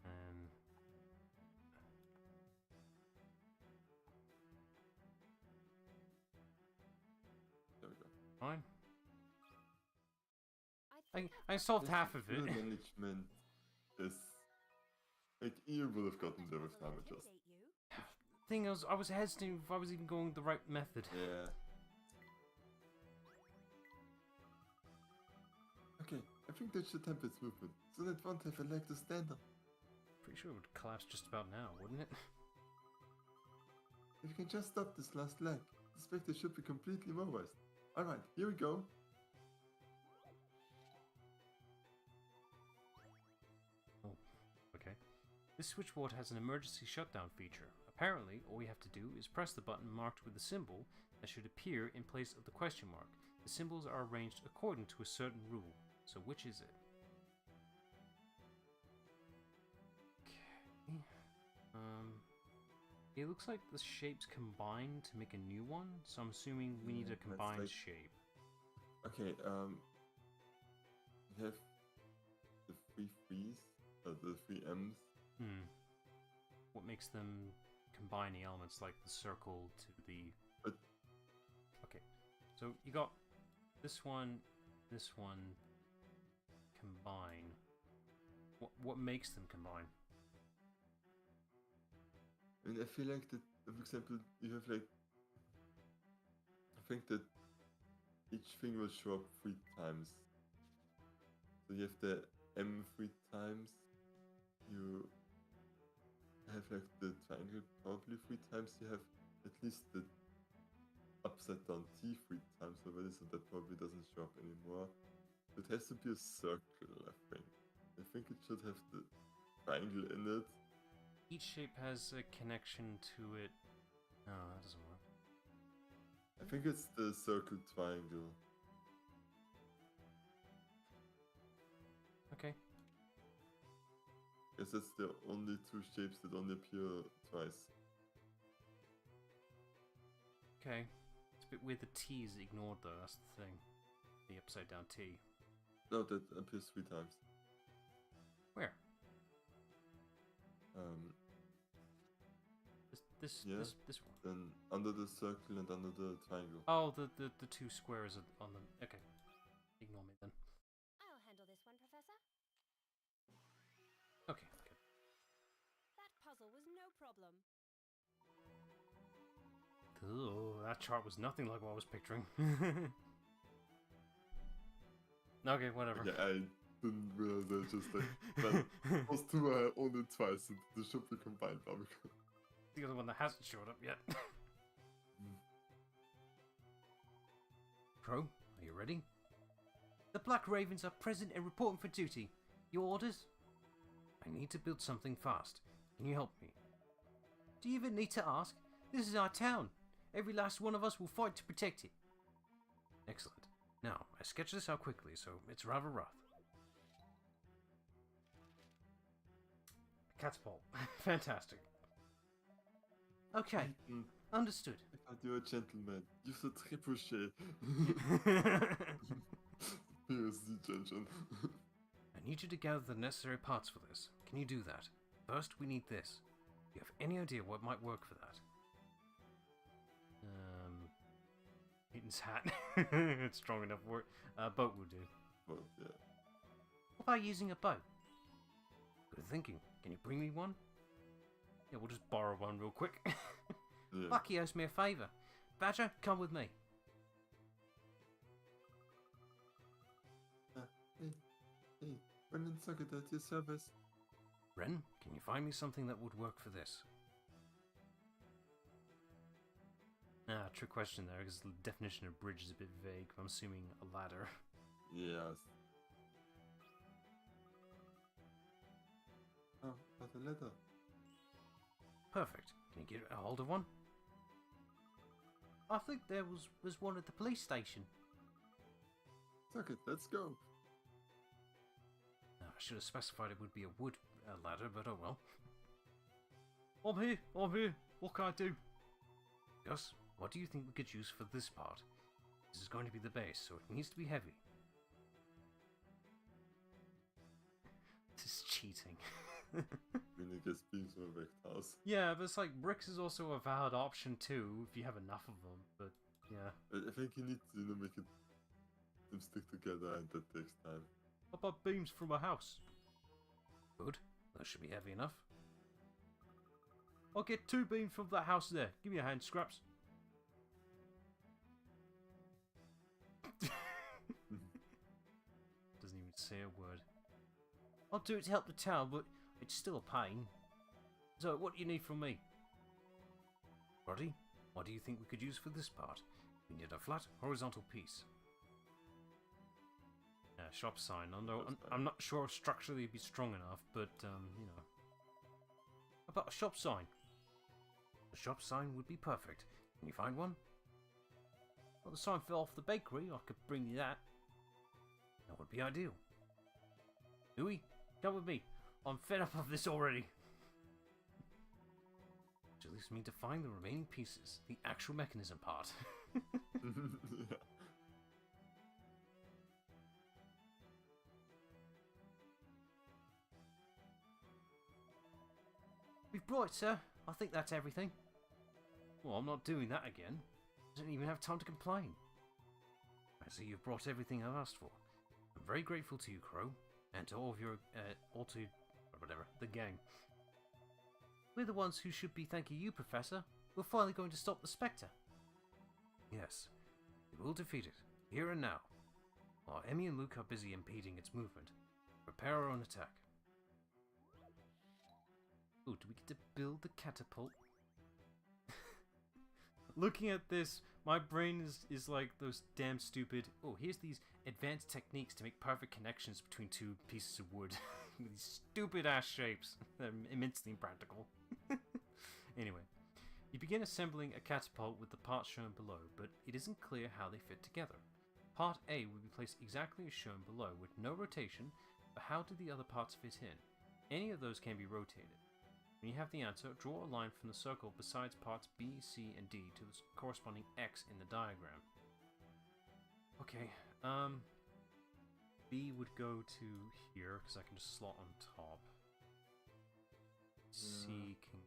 Speaker 1: And
Speaker 2: There we go.
Speaker 1: fine.
Speaker 7: I
Speaker 1: I solved half of it.
Speaker 2: Fuel management is like you would have gotten there with damages.
Speaker 1: Thing is, I was hesitant if I was even going the right method.
Speaker 2: Yeah. Okay, I think that should temper its movement, so that it won't have a leg to stand on.
Speaker 1: Pretty sure it would collapse just about now, wouldn't it?
Speaker 2: If you can just stop this last leg, the Spectre should be completely mobilized. Alright, here we go.
Speaker 1: Okay. This switchboard has an emergency shutdown feature. Apparently, all we have to do is press the button marked with a symbol that should appear in place of the question mark. The symbols are arranged according to a certain rule. So which is it? Okay. It looks like the shapes combine to make a new one, so I'm assuming we need a combined
Speaker 2: like...
Speaker 1: shape.
Speaker 2: Okay, we have the three threes, the three M's.
Speaker 1: What makes them combine the elements like the circle to the... Okay, so you got this one, combine. What makes them combine?
Speaker 2: I mean, I feel like that, for example, you have like... I think that each thing will show up 3 times. So you have the M 3 times, you have like the triangle probably 3 times, you have at least the upside down T 3 times already, so that probably doesn't show up anymore. It has to be a circle, I think. I think it should have the triangle in it.
Speaker 1: Each shape has a connection to it. No, that doesn't work.
Speaker 2: I think it's the circle triangle.
Speaker 1: Okay.
Speaker 2: Guess that's the only 2 shapes that only appear twice.
Speaker 1: Okay. It's a bit weird the T is ignored though, that's the thing. The upside down T.
Speaker 2: No, that appears 3 times.
Speaker 1: Where? This one.
Speaker 2: Then under the circle and under the triangle.
Speaker 1: Oh, the 2 squares on the... Okay. Ignore me then.
Speaker 7: I'll handle this one, Professor.
Speaker 1: Okay, good.
Speaker 7: That puzzle was no problem.
Speaker 1: Oh, that chart was nothing like what I was picturing. Okay, whatever.
Speaker 2: Yeah, I didn't realize that just like that those 2 are only twice, so they should be combined now.
Speaker 1: The other one that hasn't showed up yet. Crow, are you ready? The Black Ravens are present and reporting for duty. Your orders? I need to build something fast. Can you help me? Do you even need to ask? This is our town. Every last one of us will fight to protect it. Excellent. Now, I sketched this out quickly, so it's rather rough. Cat's paw. Fantastic. Okay, understood.
Speaker 2: I thought you were a gentleman. Use a trebuchet. PSC engine.
Speaker 1: I need you to gather the necessary parts for this. Can you do that? First, we need this. Do you have any idea what might work for that? Layton's hat. It's strong enough for it. Boat will do.
Speaker 2: But yeah.
Speaker 1: What about using a boat? Good thinking. Can you bring me one? Yeah, we'll just borrow one real quick.
Speaker 2: Yeah.
Speaker 1: Lucky owes me a favour. Badger, come with me.
Speaker 2: Hey, Brendan Socket at your service.
Speaker 1: Ren, can you find me something that would work for this? Trick question there, because the definition of bridge is a bit vague. I'm assuming a ladder.
Speaker 2: Yes. Oh, but a letter.
Speaker 1: Perfect. Can you get a hold of one? I think there was one at the police station.
Speaker 2: Socket, let's go.
Speaker 1: I should have specified it would be a wood ladder, but oh well. I'm here. What can I do? Gus, what do you think we could use for this part? This is going to be the base, so it needs to be heavy. This is cheating.
Speaker 2: When you get beams from a wrecked house.
Speaker 1: Yeah, but it's like bricks is also a valid option too if you have enough of them. But yeah.
Speaker 2: I think you need to make them stick together, and that takes time.
Speaker 1: What about beams from a house? Good. That should be heavy enough. I'll get 2 beams from that house there. Give me a hand, Scraps. Doesn't even say a word. I'll do it to help the town, but it's still a pain. So, what do you need from me? Roddy, what do you think we could use for this part? We need a flat, horizontal piece. Shop sign. I'm not sure structurally it'd be strong enough, but, you know. How about a shop sign? A shop sign would be perfect. Can you find one? Well, the sign fell off the bakery. I could bring you that. That would be ideal. Louis, come with me. I'm fed up of this already. Which leaves me to find the remaining pieces. The actual mechanism part.
Speaker 2: Yeah.
Speaker 1: We've brought it, sir. I think that's everything. Well, I'm not doing that again. I don't even have time to complain. I see you've brought everything I've asked for. I'm very grateful to you, Crow, and to all of your, the gang. We're the ones who should be thanking you, Professor. We're finally going to stop the Spectre. Yes, we will defeat it, here and now. While Emmy and Luke are busy impeding its movement, prepare our own attack. Oh, do we get to build the catapult? Looking at this, my brain is like those damn stupid... Oh, here's these advanced techniques to make perfect connections between 2 pieces of wood. These stupid ass shapes. They're immensely impractical. Anyway, you begin assembling a catapult with the parts shown below, but it isn't clear how they fit together. Part A will be placed exactly as shown below, with no rotation, but how do the other parts fit in? Any of those can be rotated. When you have the answer, draw a line from the circle besides parts B, C, and D to the corresponding X in the diagram. Okay, B would go to here, because I can just slot on top. C can...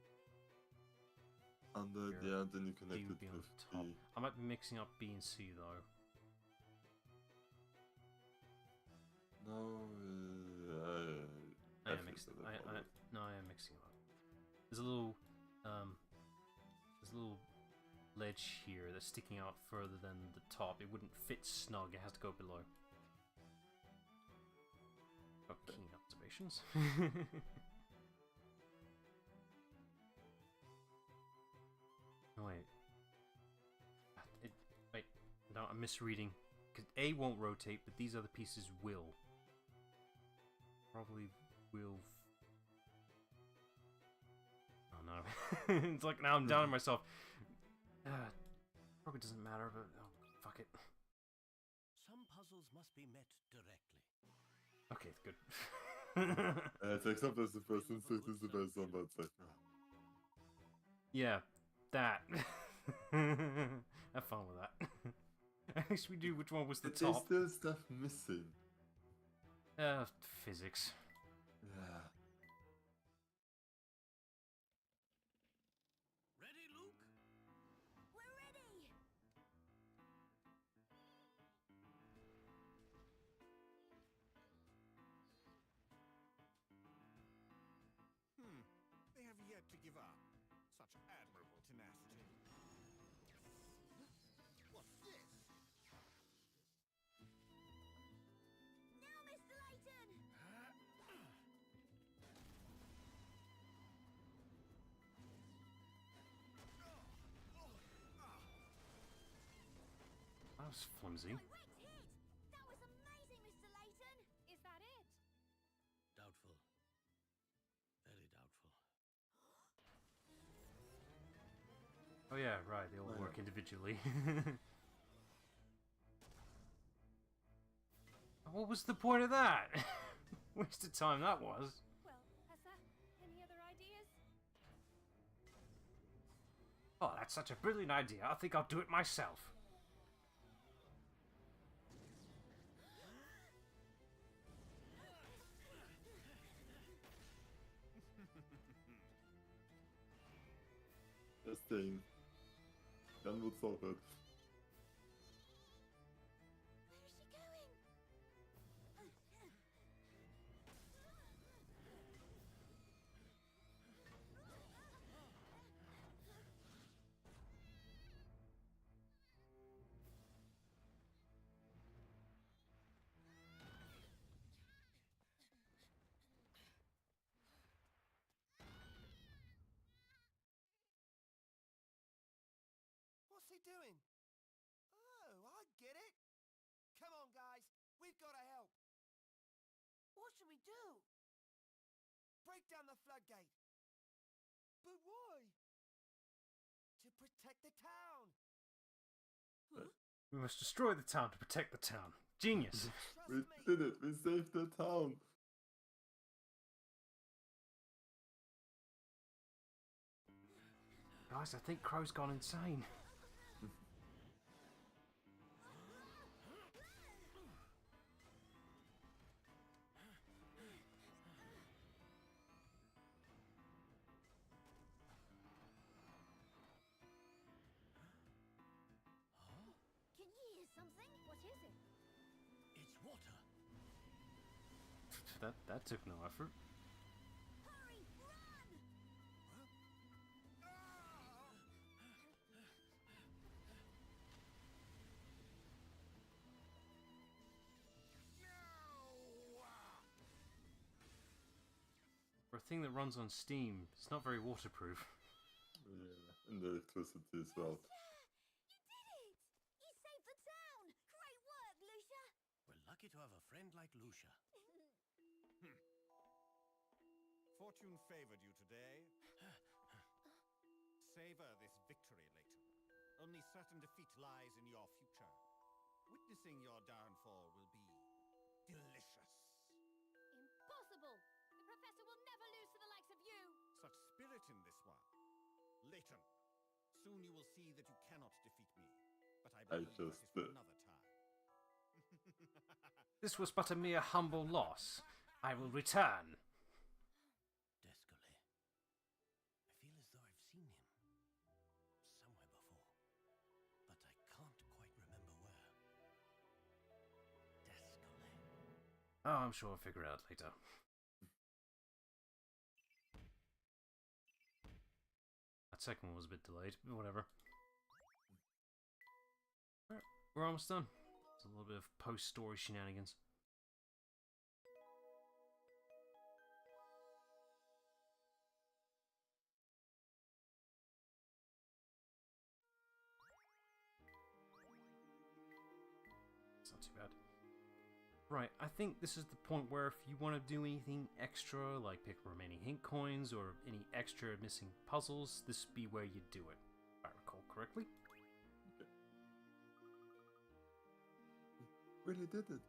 Speaker 2: Under,
Speaker 1: here.
Speaker 2: yeah, then you
Speaker 1: D
Speaker 2: connect
Speaker 1: would
Speaker 2: it
Speaker 1: be on
Speaker 2: with
Speaker 1: top.
Speaker 2: B.
Speaker 1: I might be mixing up B and C, though.
Speaker 2: No,
Speaker 1: I am mixing up. No, I am mixing them up. There's a little ledge here that's sticking out further than the top. It wouldn't fit snug. It has to go below. Oh, keen observations. No, wait. Wait. No, I'm misreading. Because A won't rotate, but these other pieces will. Probably will. Oh no. It's like now I'm down on myself. Probably doesn't matter, but oh, fuck it.
Speaker 3: Some puzzles must be met directly.
Speaker 1: Okay, good.
Speaker 2: It's like sometimes the first instinct is the best one, but it's like,
Speaker 1: Yeah, that. Have fun with that. Actually, we do. Which one was the
Speaker 2: there's
Speaker 1: top?
Speaker 2: still stuff missing.
Speaker 1: Physics.
Speaker 2: Yeah.
Speaker 3: Ready, Luke?
Speaker 6: We're ready!
Speaker 5: They have yet to give up. Such admirable tenacity. What's this?
Speaker 6: Now, Mr. Layton!
Speaker 1: That was flimsy.
Speaker 6: Direct hit! That was amazing, Mr. Layton!
Speaker 7: Is that it?
Speaker 3: Doubtful. Very doubtful.
Speaker 1: Oh yeah, right. They all
Speaker 2: Oh,
Speaker 1: work
Speaker 2: yeah.
Speaker 1: individually. What was the point of that? Waste of time that was.
Speaker 7: Well, Professor, any other ideas?
Speaker 1: Oh, that's such a brilliant idea. I think I'll do it myself.
Speaker 2: staying. Gun would solve it.
Speaker 6: Where is she going?
Speaker 4: What's he doing? Oh, I get it. Come on, guys. We've got to help. What should we do? Break down the floodgate. But why? To protect the town.
Speaker 1: We must destroy the town to protect the town. Genius.
Speaker 4: Trust
Speaker 2: We
Speaker 4: me.
Speaker 2: did it! We saved the town!
Speaker 1: Guys, I think Crow's gone insane.
Speaker 6: Can you hear something?
Speaker 7: What is it?
Speaker 3: It's water.
Speaker 1: That took no effort.
Speaker 6: Hurry, run!
Speaker 1: For a thing that runs on steam, it's not very waterproof.
Speaker 2: Yeah, and the electricity as well.
Speaker 6: You did it! You saved the town! Great work, Lucia!
Speaker 3: We're lucky to have a friend like Lucia.
Speaker 5: Fortune favored you today. Savor this victory, Layton. Only certain defeat lies in your future. Witnessing your downfall will be delicious.
Speaker 7: Impossible! The Professor will never lose to the likes of you!
Speaker 5: Such spirit in this one. Layton, soon you will see that you cannot defeat me. But I believe that is for another time.
Speaker 1: This was but a mere humble loss. I will return.
Speaker 3: Descole. I feel as though I've seen him. Somewhere before. But I can't quite remember where. Descole.
Speaker 1: Oh, I'm sure I'll figure it out later. That second one was a bit delayed, but whatever. Alright, we're almost done. It's a little bit of post-story shenanigans. It's not too bad. Right, I think this is the point where if you want to do anything extra, like pick remaining hint coins or any extra missing puzzles, this would be where you do it, if I recall correctly.
Speaker 2: Okay. Really did it.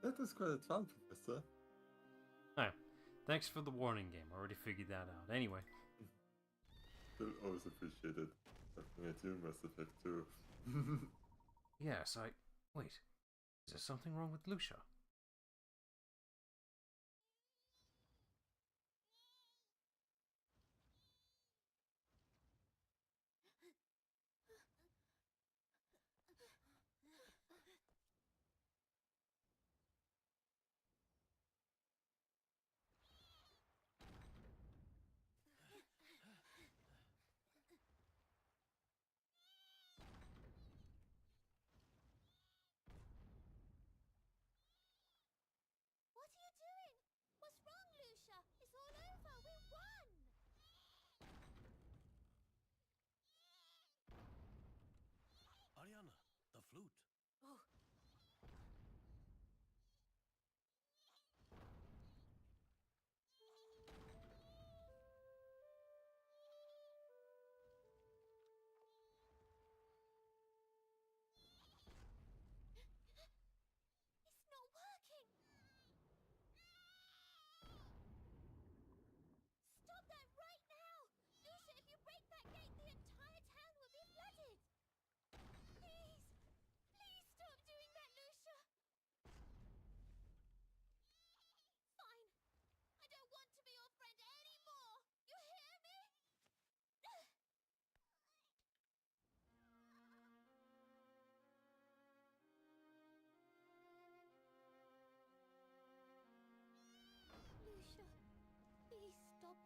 Speaker 2: That was quite a fun, Professor.
Speaker 1: Oh, thanks for the warning game, I already figured that out. Anyway.
Speaker 2: Still always appreciate it. Looking at you, Mass Effect 2.
Speaker 1: Yes, Wait, is there something wrong with Lucia?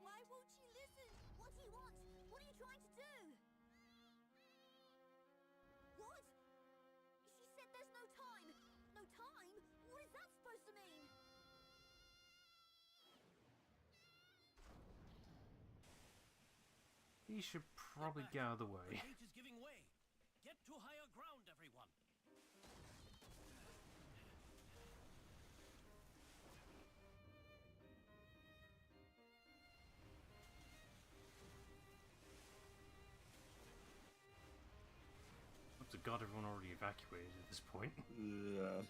Speaker 6: Why won't she listen? What do you want? What are you trying to do? What? She said there's no time. No time? What is that supposed to mean?
Speaker 1: He should probably get out of the way.
Speaker 3: The gate is giving way. Get to higher ground, everyone.
Speaker 1: Up to God, everyone already evacuated at this point.
Speaker 2: Yeah.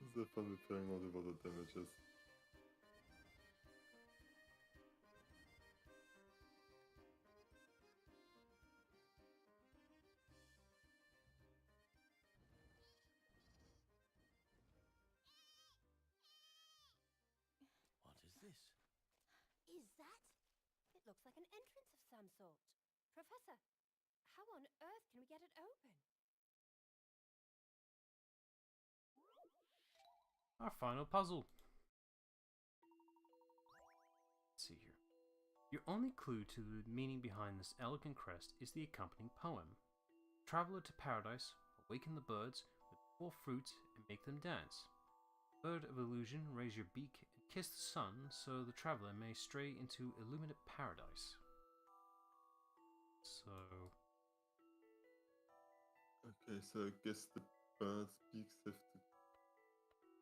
Speaker 2: It's a funny thing what about the damages.
Speaker 3: What is this?
Speaker 7: Is that? It looks like an entrance of some sort. Professor, how on earth can we get it open?
Speaker 1: Our final puzzle. Let's see here. Your only clue to the meaning behind this elegant crest is the accompanying poem. Traveler to paradise, awaken the birds with 4 fruits and make them dance. Bird of illusion, raise your beak and kiss the sun so the traveler may stray into illuminate paradise. So...
Speaker 2: Okay, so I guess the bird's beaks have to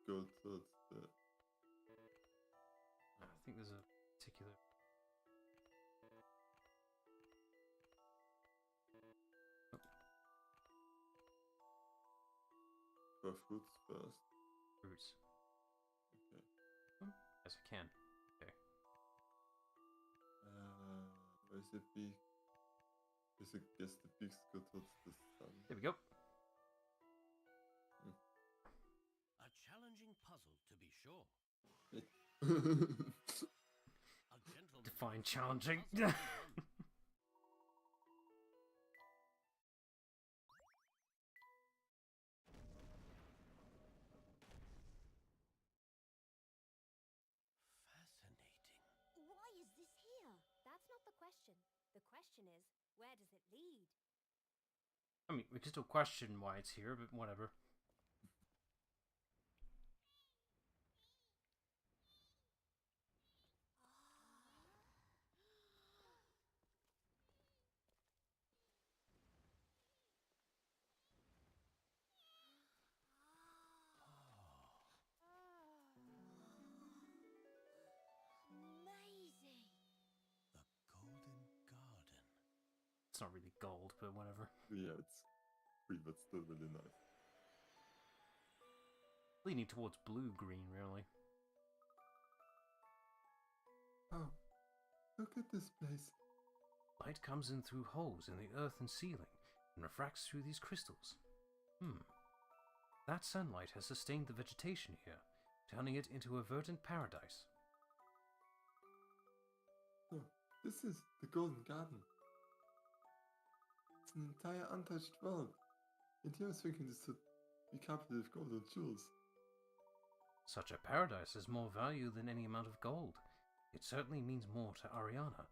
Speaker 2: go towards the...
Speaker 1: I think there's a particular...
Speaker 2: For fruits first.
Speaker 1: Fruits.
Speaker 2: Okay.
Speaker 1: Yes, I can. Okay.
Speaker 2: Where's the beak? I guess the beaks go towards the sun.
Speaker 1: There we go.
Speaker 3: A challenging puzzle, to be sure. A gentleman
Speaker 1: Define challenging.
Speaker 3: Fascinating.
Speaker 6: Why is this here?
Speaker 7: That's not the question. The question is, where does it lead?
Speaker 1: I mean, we can still question why it's here, but whatever.
Speaker 6: Amazing.
Speaker 3: The Golden Garden.
Speaker 1: It's not really gold, but whatever.
Speaker 2: Yeah, it's free, but still really nice.
Speaker 1: Leaning towards blue-green, really.
Speaker 2: Oh, look at this place.
Speaker 1: Light comes in through holes in the earth and ceiling and refracts through these crystals. That sunlight has sustained the vegetation here, turning it into a verdant paradise.
Speaker 2: Oh, this is the Golden Garden. It's an entire untouched world. And here I was thinking this would be covered with gold and jewels.
Speaker 1: Such a paradise has more value than any amount of gold. It certainly means more to Ariana.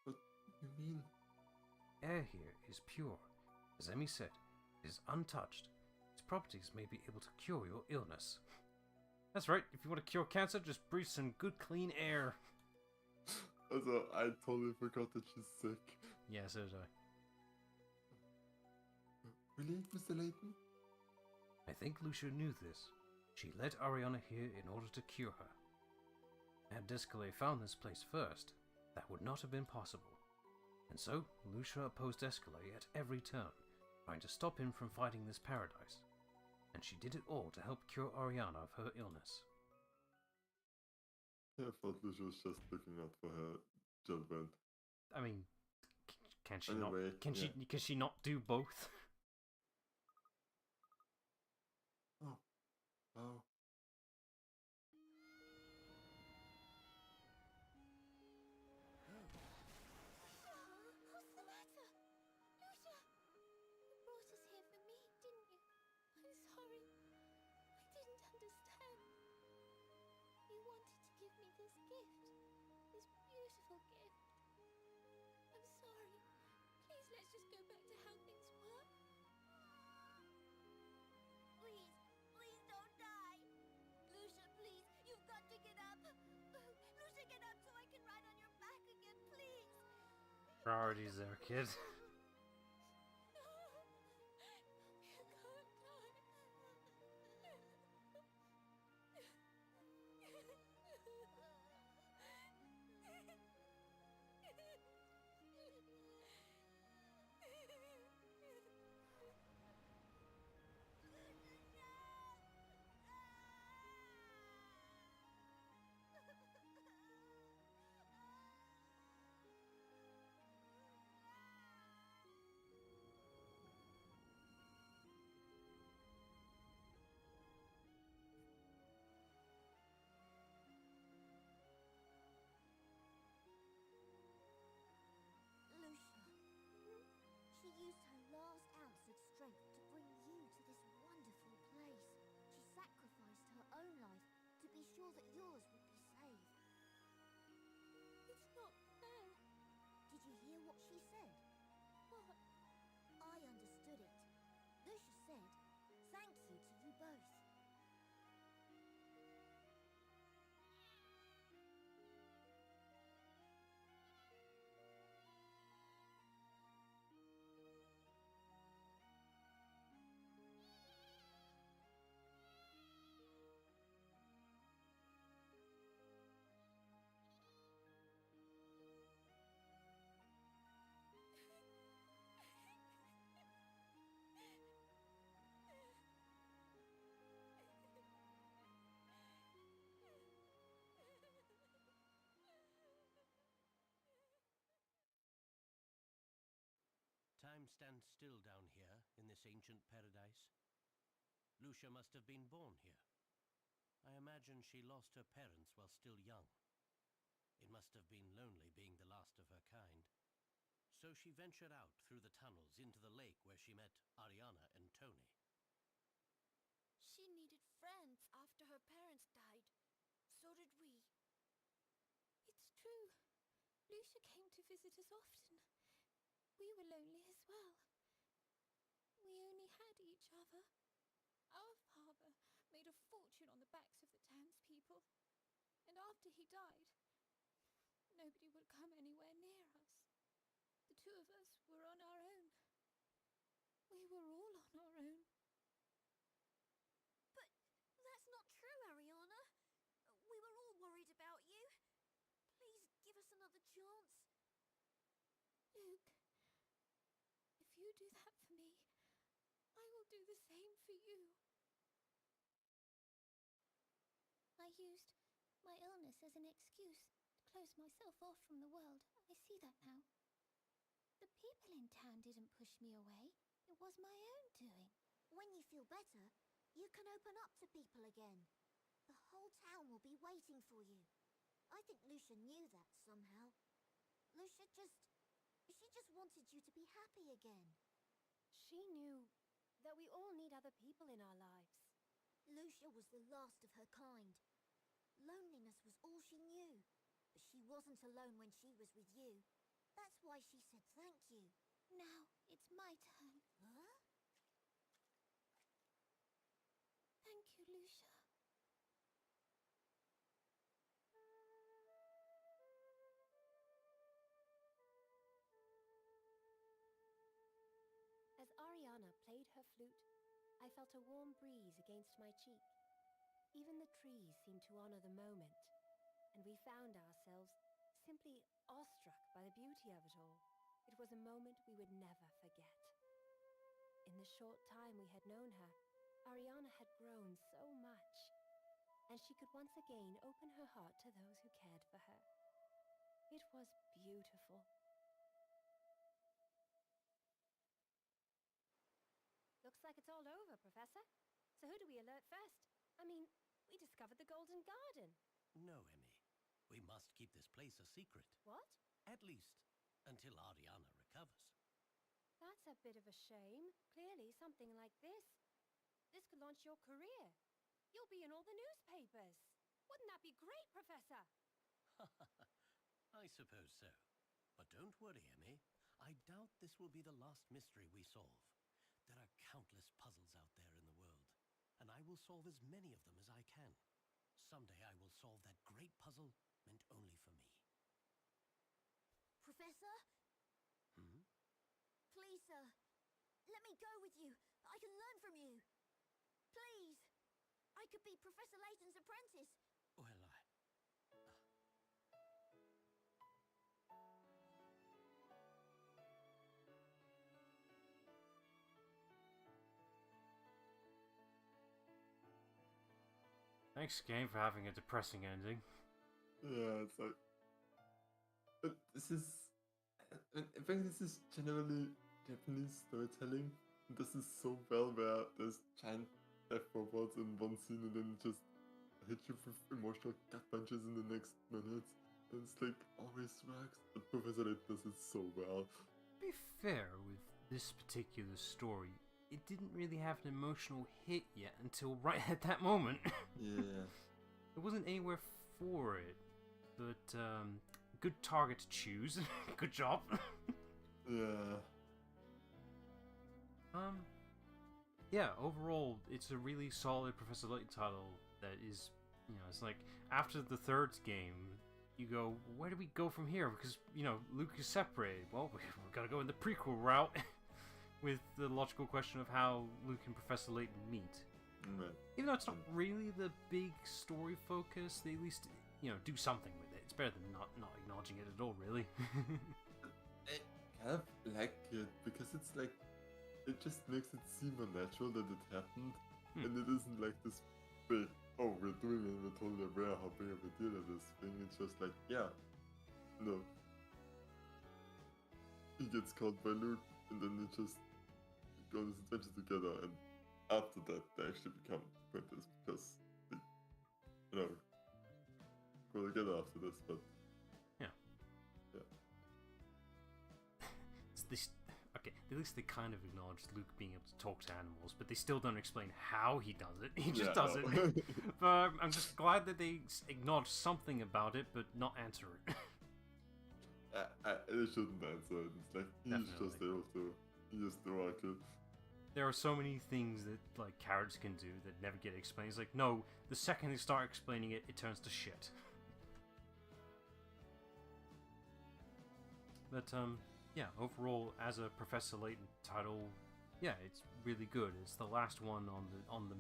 Speaker 2: What you mean?
Speaker 1: Air here is pure. As Emmy said, it is untouched. Its properties may be able to cure your illness. That's right, if you want to cure cancer, just breathe some good clean air.
Speaker 2: Also, I totally forgot that she's sick.
Speaker 1: Yeah, so did I.
Speaker 2: Really, Mr. Layton?
Speaker 1: I think Lucia knew this. She led Ariana here in order to cure her. Had Descalais found this place first, that would not have been possible. And so, Lucia opposed Descalais at every turn, trying to stop him from fighting this paradise. And she did it all to help cure Ariana of her illness.
Speaker 2: Yeah, I thought Lucia was just looking out for her children.
Speaker 1: I mean, can she
Speaker 2: Anyway,
Speaker 1: not? Can
Speaker 2: yeah.
Speaker 1: she not do both?
Speaker 2: Oh, wow.
Speaker 6: What's the matter? Lucia!
Speaker 7: You brought us here for me, didn't you? I'm sorry. this gift. This beautiful gift. I'm sorry. Please, let's just go back to how things were.
Speaker 6: Please, please don't die. Lucia, please, you've got to get up. Lucia, get up so I can ride on your back again, please.
Speaker 1: Priorities there, kid.
Speaker 6: She used her last ounce of strength to bring you to this wonderful place. She sacrificed her own life to be sure that yours would be saved.
Speaker 7: It's not fair.
Speaker 6: Did you hear what she said?
Speaker 7: What?
Speaker 6: I understood it. Lucia said, thank you to you both.
Speaker 3: Time stands still down here in this ancient paradise. Lucia must have been born here. I imagine she lost her parents while still young. It must have been lonely being the last of her kind. So she ventured out through the tunnels into the lake where she met Ariana and Tony.
Speaker 6: She needed friends after her parents died. So did we.
Speaker 7: It's true. Lucia came to visit us often. We were lonely as well. We only had each other. Our father made a fortune on the backs of the townspeople. And after he died, nobody would come anywhere near us. The two of us were on our own. We were all on our own.
Speaker 6: But that's not true, Ariana. We were all worried about you. Please give us another chance.
Speaker 7: Luke, if you do that for me, I will do the same for you.
Speaker 8: I used my illness as an excuse to close myself off from the world. I see that now. The people in town didn't push me away. It was my own doing.
Speaker 6: When you feel better, you can open up to people again. The whole town will be waiting for you. I think Lucia knew that somehow. She just wanted you to be happy again.
Speaker 7: She knew that we all need other people in our lives.
Speaker 6: Lucia was the last of her kind. Loneliness was all she knew. But she wasn't alone when she was with you. That's why she said thank you.
Speaker 8: Now it's my turn.
Speaker 6: Huh?
Speaker 8: Thank you, Lucia.
Speaker 7: As Ariana played her flute, I felt a warm breeze against my cheek. Even the trees seemed to honor the moment, and we found ourselves simply awestruck by the beauty of it all. It was a moment we would never forget. In the short time we had known her, Ariana had grown so much, and she could once again open her heart to those who cared for her. It was beautiful. Looks like it's all over, Professor. So who do we alert first? I mean, we discovered the Golden Garden.
Speaker 3: No, Emmy. We must keep this place a secret.
Speaker 7: What?
Speaker 3: At least until Ariana recovers.
Speaker 7: That's a bit of a shame. Clearly, something like this could launch your career. You'll be in all the newspapers. Wouldn't that be great, Professor?
Speaker 3: I suppose so. But don't worry, Emmy. I doubt this will be the last mystery we solve. There are countless puzzles out there in the world, and I will solve as many of them as I can. Someday I will solve that great puzzle meant only for me.
Speaker 6: Professor?
Speaker 3: Hmm?
Speaker 6: Please, sir. Let me go with you. I can learn from you. Please. I could be Professor Layton's apprentice.
Speaker 3: Well,
Speaker 1: Thanks, game, for having a depressing ending.
Speaker 2: Yeah, it's like. But this is. In fact, this is generally Japanese storytelling. This is so well where there's giant death robots in one scene and then just hit you with emotional gut punches in the next minute. And it's like always works. But Professor Layton does it so well.
Speaker 1: To be fair, with this particular story, it didn't really have an emotional hit yet until right at that moment.
Speaker 2: Yeah.
Speaker 1: It wasn't anywhere for it, but good target to choose. Good job.
Speaker 2: Yeah.
Speaker 1: Yeah, overall, it's a really solid Professor Layton title that is, it's like, after the third game, you go, where do we go from here? Because, Luke is separated. Well, we've got to go in the prequel route with the logical question of how Luke and Professor Layton meet.
Speaker 2: Right.
Speaker 1: Even though it's not really the big story focus, they at least, do something with it. It's better than not acknowledging it at all, really.
Speaker 2: I kind of like it because it's like it just makes it seem more natural that it happened, and it isn't like this big. Oh, we're doing it. We're totally aware how big of a deal it is. Thing. It's just like he gets caught by Luke, and then they just go on this adventure together. And after that, they actually become apprentices because they, go together after this. But
Speaker 1: Okay, at least they kind of acknowledge Luke being able to talk to animals, but they still don't explain how he does it. He just does it. But I'm just glad that they acknowledge something about it, but not answer it.
Speaker 2: They shouldn't answer it. It's like he's just able to. He just direct it.
Speaker 1: There are so many things that like characters can do that never get explained. It's like, no, the second they start explaining it, it turns to shit. But yeah, overall, as a Professor Layton title, yeah, it's really good. It's the last one on the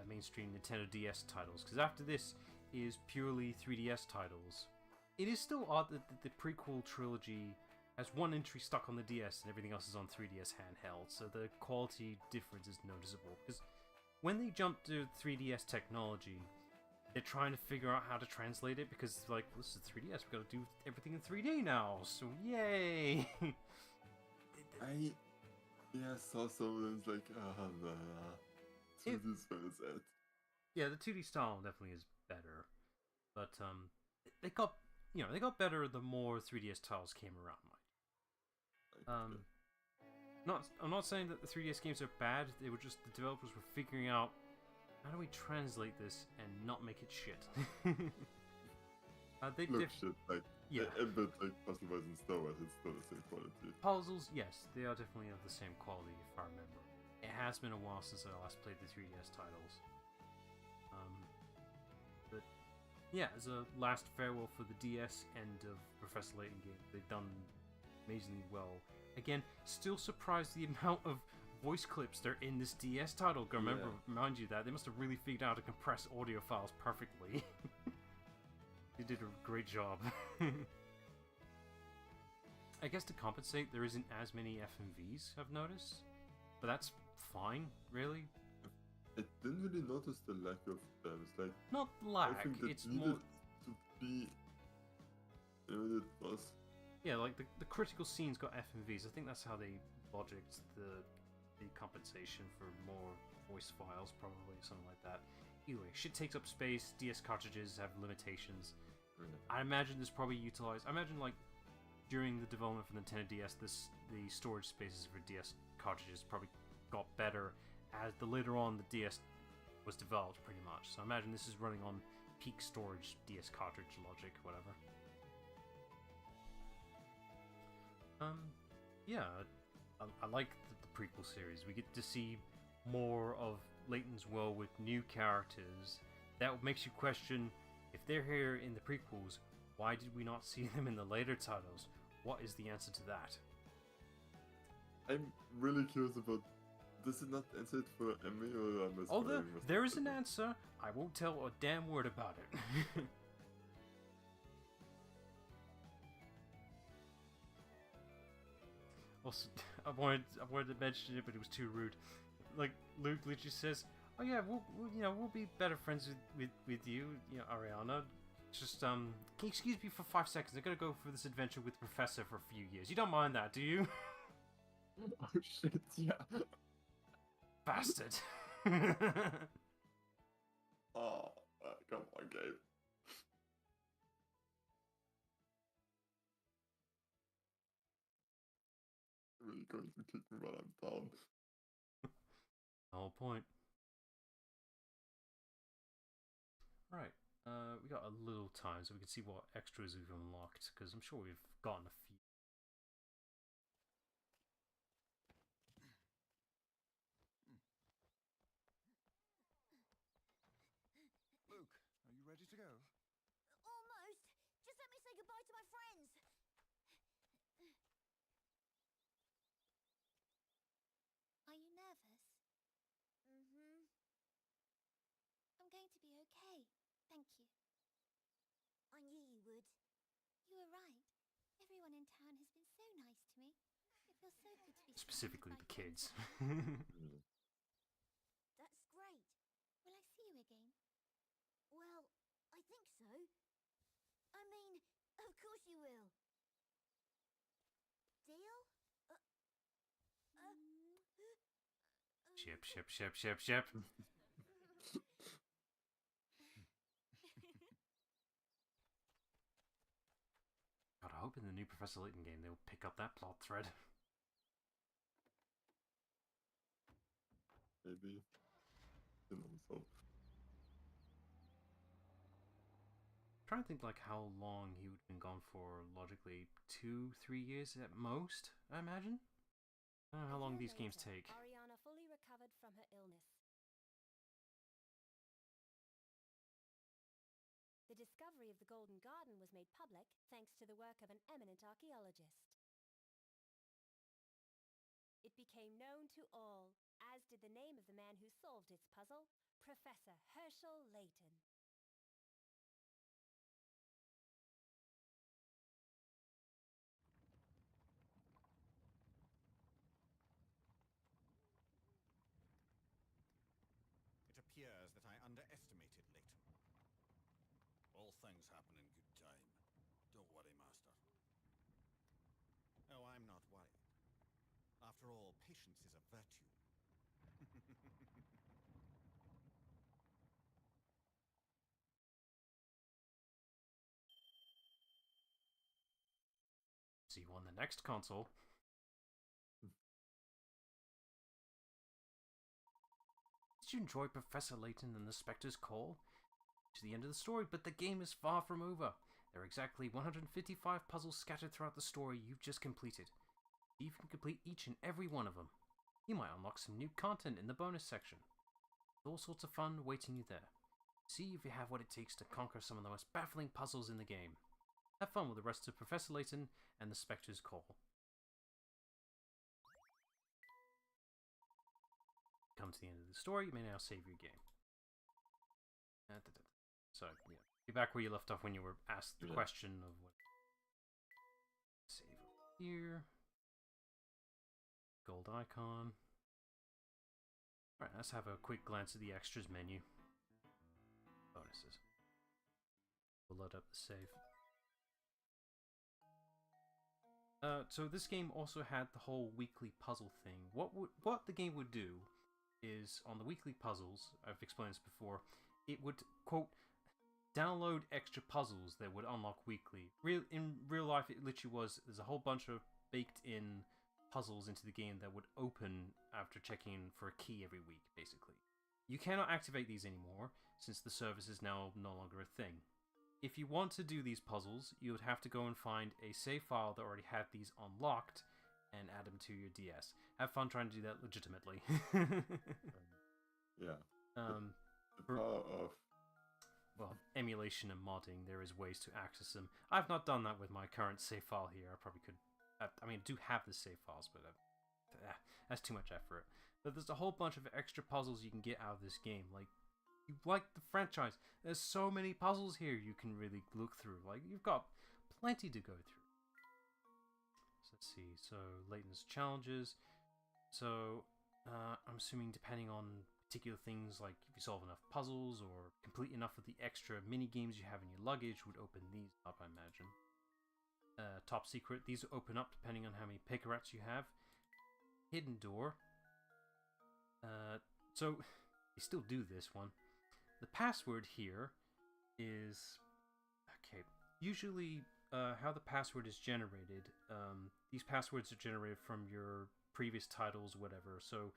Speaker 1: mainstream Nintendo DS titles, because after this is purely 3DS titles. It is still odd that the prequel trilogy has one entry stuck on the DS and everything else is on 3DS handheld, so the quality difference is noticeable. Because when they jump to 3DS technology, they're trying to figure out how to translate it because it's like, well, this is 3DS, we've got to do everything in 3D now, so yay!
Speaker 2: I saw some it's like, 2D is where it's at.
Speaker 1: Yeah, the 2D style definitely is better, but they got better the more 3DS titles came around. I'm not saying that the 3DS games are bad. They were just the developers were figuring out how do we translate this and not make it shit.
Speaker 2: Shit, like but like puzzle-wise and Star-wise, it's still the same quality.
Speaker 1: Puzzles, yes, they are definitely of the same quality if I remember. It has been a while since I last played the 3DS titles. But yeah, as a last farewell for the DS end of Professor Layton game, they've done amazingly well. Again, still surprised the amount of voice clips that are in this DS title. Remind you that they must have really figured out how to compress audio files perfectly. They did a great job. I guess to compensate, there isn't as many FMVs, I've noticed. But that's fine, really.
Speaker 2: I didn't really notice the lack of them. It's like
Speaker 1: not lack,
Speaker 2: I think that
Speaker 1: it's
Speaker 2: needed
Speaker 1: more
Speaker 2: to be. It was.
Speaker 1: Yeah, like the critical scenes got FMVs. I think that's how they logicked the compensation for more voice files, probably something like that. Anyway, shit takes up space. DS cartridges have limitations. I imagine this probably utilized. I imagine like during the development for the Nintendo DS, the storage spaces for DS cartridges probably got better as the later on the DS was developed, pretty much. So I imagine this is running on peak storage DS cartridge logic, whatever. Yeah, I like the prequel series. We get to see more of Layton's world with new characters. That makes you question, if they're here in the prequels, why did we not see them in the later titles? What is the answer to that?
Speaker 2: I'm really curious about. Does it not answer it for Emmy or am I
Speaker 1: Although
Speaker 2: spoiling
Speaker 1: there is an
Speaker 2: myself?
Speaker 1: answer, I won't tell a damn word about it. Also, I wanted to mention it, but it was too rude. Like Luke literally says, "Oh yeah, we'll be better friends with you, Ariana. Just can you excuse me for 5 seconds? I'm gonna go for this adventure with Professor for a few years. You don't mind that, do you?"
Speaker 2: Oh shit, yeah.
Speaker 1: Bastard.
Speaker 2: Oh, come on, Gabe. Really going to kick me while I'm down.
Speaker 1: The whole point. Right. We got a little time, so we can see what extras we've unlocked, because I'm sure we've gotten a few.
Speaker 5: Luke, are you ready to go?
Speaker 6: Almost. Just let me say goodbye to my friends.
Speaker 8: Are you nervous?
Speaker 6: Mm-hmm.
Speaker 8: I'm going to be okay. Thank you.
Speaker 6: I knew you would.
Speaker 8: You were right. Everyone in town has been so nice to me. It feels so good to be surrounded
Speaker 1: Specifically
Speaker 8: by
Speaker 1: the kids.
Speaker 6: That's great.
Speaker 8: Will I see you again?
Speaker 6: Well, I think so. I mean, of course you will. Deal?
Speaker 1: Ship, ship, ship, ship, ship. God, I hope in the new Professor Layton game they'll pick up that plot thread.
Speaker 2: Maybe. You know, so.
Speaker 1: Trying to think like how long he would have been gone for. Logically, 2-3 years at most, I imagine. I don't know how long these games take.
Speaker 7: Ariana fully recovered from her illness. The discovery of the Golden Garden was made public thanks to the work of an eminent archaeologist. It became known to all, as did the name of the man who solved its puzzle, Professor Herschel Layton.
Speaker 5: It appears that I underestimated Layton. All things happen in good time. Don't worry, Master. Oh, I'm not worried. After all, patience is a virtue.
Speaker 1: See you on the next console. Did you enjoy Professor Layton and the Spectre's Call? To the end of the story, but the game is far from over. There are exactly 155 puzzles scattered throughout the story you've just completed. You can complete each and every one of them. You might unlock some new content in the bonus section. There's all sorts of fun waiting you there. See if you have what it takes to conquer some of the most baffling puzzles in the game. Have fun with the rest of Professor Layton and the Spectre's Call. Come to the end of the story, you may now save your game. So, yeah, be back where you left off when you were asked the question of what. Save over here. Gold icon. Alright, let's have a quick glance at the extras menu. Bonuses. We'll load up the save. So this game also had the whole weekly puzzle thing. What the game would do is, on the weekly puzzles, I've explained this before, it would, quote, download extra puzzles that would unlock weekly. In real life, it literally was, there's a whole bunch of baked in puzzles into the game that would open after checking for a key every week, basically. You cannot activate these anymore, since the service is now no longer a thing. If you want to do these puzzles, you would have to go and find a save file that already had these unlocked and add them to your DS. Have fun trying to do that legitimately.
Speaker 2: Yeah. The
Speaker 1: for-
Speaker 2: power of
Speaker 1: well, emulation and modding, there is ways to access them. I've not done that with my current save file here. I probably could. I mean, I do have the save files, but that's too much effort. But there's a whole bunch of extra puzzles you can get out of this game. Like, you like the franchise. There's so many puzzles here you can really look through. Like, you've got plenty to go through. So let's see. So, Layton's challenges. So, I'm assuming depending on particular things, like if you solve enough puzzles or complete enough of the extra mini games you have in your luggage, would open these up, I imagine. Top secret, these open up depending on how many picarettes you have. Hidden door. So you still do this one. The password here is okay. Usually, how the password is generated. These passwords are generated from your previous titles, whatever. So,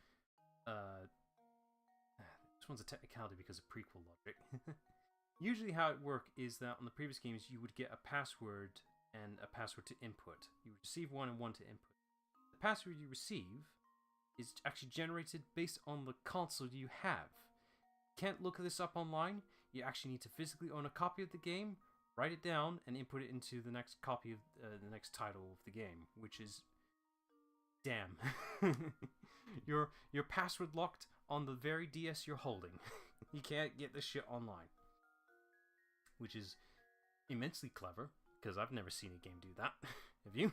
Speaker 1: this one's a technicality because of prequel logic. Usually how it worked is that on the previous games you would get a password and a password to input. You would receive one and one to input. The password you receive is actually generated based on the console you have. You can't look this up online. You actually need to physically own a copy of the game, write it down, and input it into the next copy of the next title of the game, which is damn. You're password locked on the very DS you're holding. You can't get this shit online. Which is immensely clever, because I've never seen a game do that. Have you?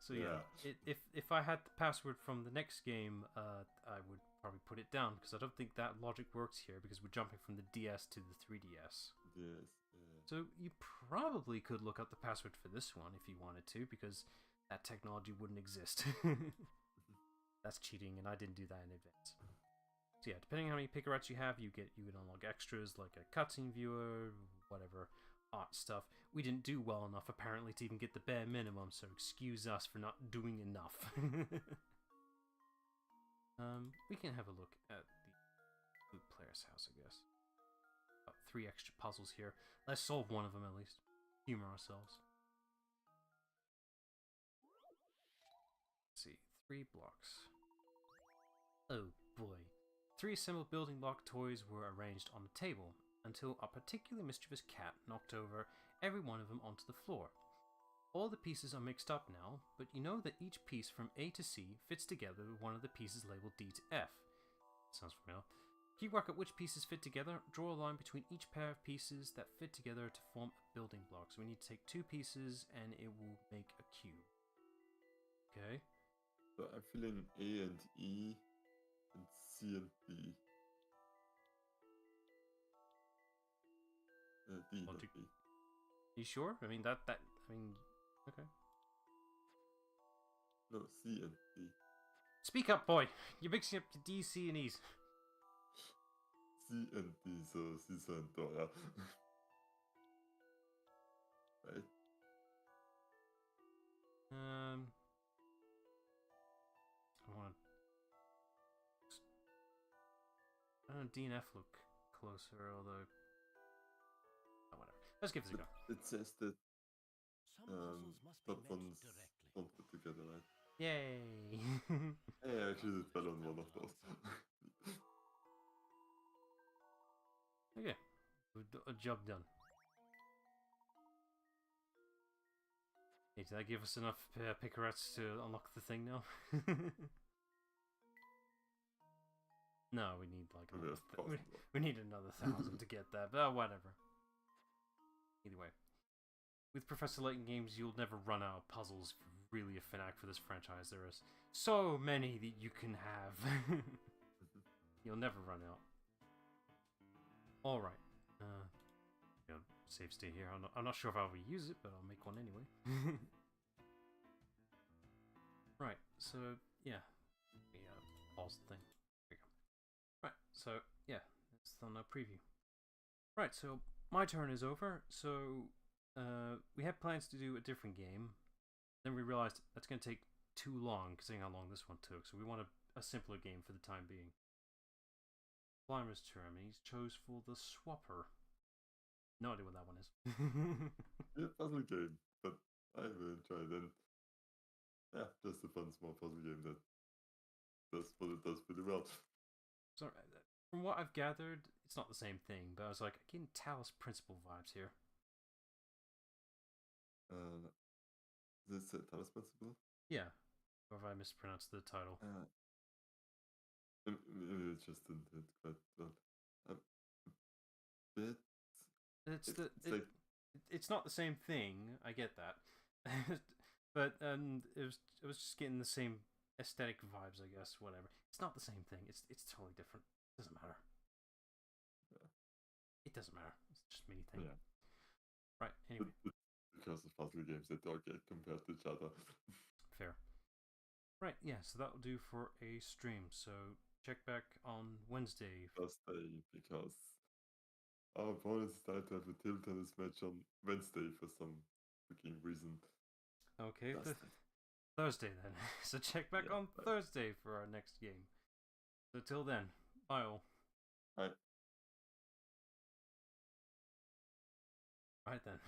Speaker 1: So yeah, if I had the password from the next game, I would probably put it down, because I don't think that logic works here, because we're jumping from the DS to the 3DS.
Speaker 2: yes.
Speaker 1: So you probably could look up the password for this one if you wanted to, because that technology wouldn't exist. That's cheating, and I didn't do that in advance. So yeah, depending on how many picarettes you have, you would unlock extras like a cutscene viewer, whatever, art stuff. We didn't do well enough apparently to even get the bare minimum, so excuse us for not doing enough. We can have a look at the flute player's house, I guess. About 3 extra puzzles here. Let's solve one of them at least. Humor ourselves. Let's see, 3 blocks. Oh boy. 3 assembled building block toys were arranged on the table until a particularly mischievous cat knocked over every one of them onto the floor. All the pieces are mixed up now, but you know that each piece from A to C fits together with one of the pieces labeled D to F. Sounds familiar. Keep work at which pieces fit together, draw a line between each pair of pieces that fit together to form a building block. So we need to take 2 pieces and it will make a cube. Okay.
Speaker 2: So I'm feeling A and E and C and B. D, not B.
Speaker 1: You sure? I mean okay.
Speaker 2: No, C and D.
Speaker 1: Speak up, boy! You're mixing up the D, C, and E's.
Speaker 2: C and D, so Caesar and Dora. Right?
Speaker 1: I want D and F look closer, although... Oh, whatever. Let's give this a go.
Speaker 2: It says that
Speaker 3: Some puzzles must be
Speaker 2: top
Speaker 3: met
Speaker 2: ones
Speaker 3: directly.
Speaker 2: don't fit together, right?
Speaker 1: Yay!
Speaker 2: Hey, I actually did well on one of those.
Speaker 1: Okay. A job done. Hey, did that give us enough picarettes to unlock the thing now? No, we need like another we need another 1,000 to get that, but whatever. Either way. With Professor Layton games, you'll never run out of puzzles if you're really a fanatic for this franchise. There are so many that you can have. You'll never run out. Alright. Save state here. I'm not sure if I'll reuse it, but I'll make one anyway. Right, so, yeah. Pause the thing. There we go. Right, so, yeah. That's the preview. Right, so, my turn is over. So, we had plans to do a different game. Then we realized that's going to take too long, considering how long this one took. So we want a simpler game for the time being. Climber's turn. He's chose for the Swapper. No idea what that one is.
Speaker 2: Yeah, puzzle game, but I will enjoy it. And yeah, just a fun small puzzle game that does what it does pretty well.
Speaker 1: So, from what I've gathered, it's not the same thing, but I was like, getting Talos Principle vibes here.
Speaker 2: Is it Talos Principle?
Speaker 1: Yeah. Or if I mispronounced the title.
Speaker 2: Maybe it just didn't hit quite well. A bit.
Speaker 1: It's not the same thing. I get that, but it was just getting the same aesthetic vibes, I guess. Whatever. It's not the same thing. It's totally different. It doesn't matter.
Speaker 2: Yeah.
Speaker 1: It doesn't matter. It's just mini thing.
Speaker 2: Yeah.
Speaker 1: Right. Anyway.
Speaker 2: Because of puzzle games, they don't get compared to each other.
Speaker 1: Fair. Right. Yeah. So that'll do for a stream. So check back on Wednesday.
Speaker 2: Thursday, because our opponents decided to have a table tennis match on Wednesday for some freaking reason.
Speaker 1: Okay, Thursday then. So check back on Thursday for our next game. So till then, bye all.
Speaker 2: Bye.
Speaker 1: Right then.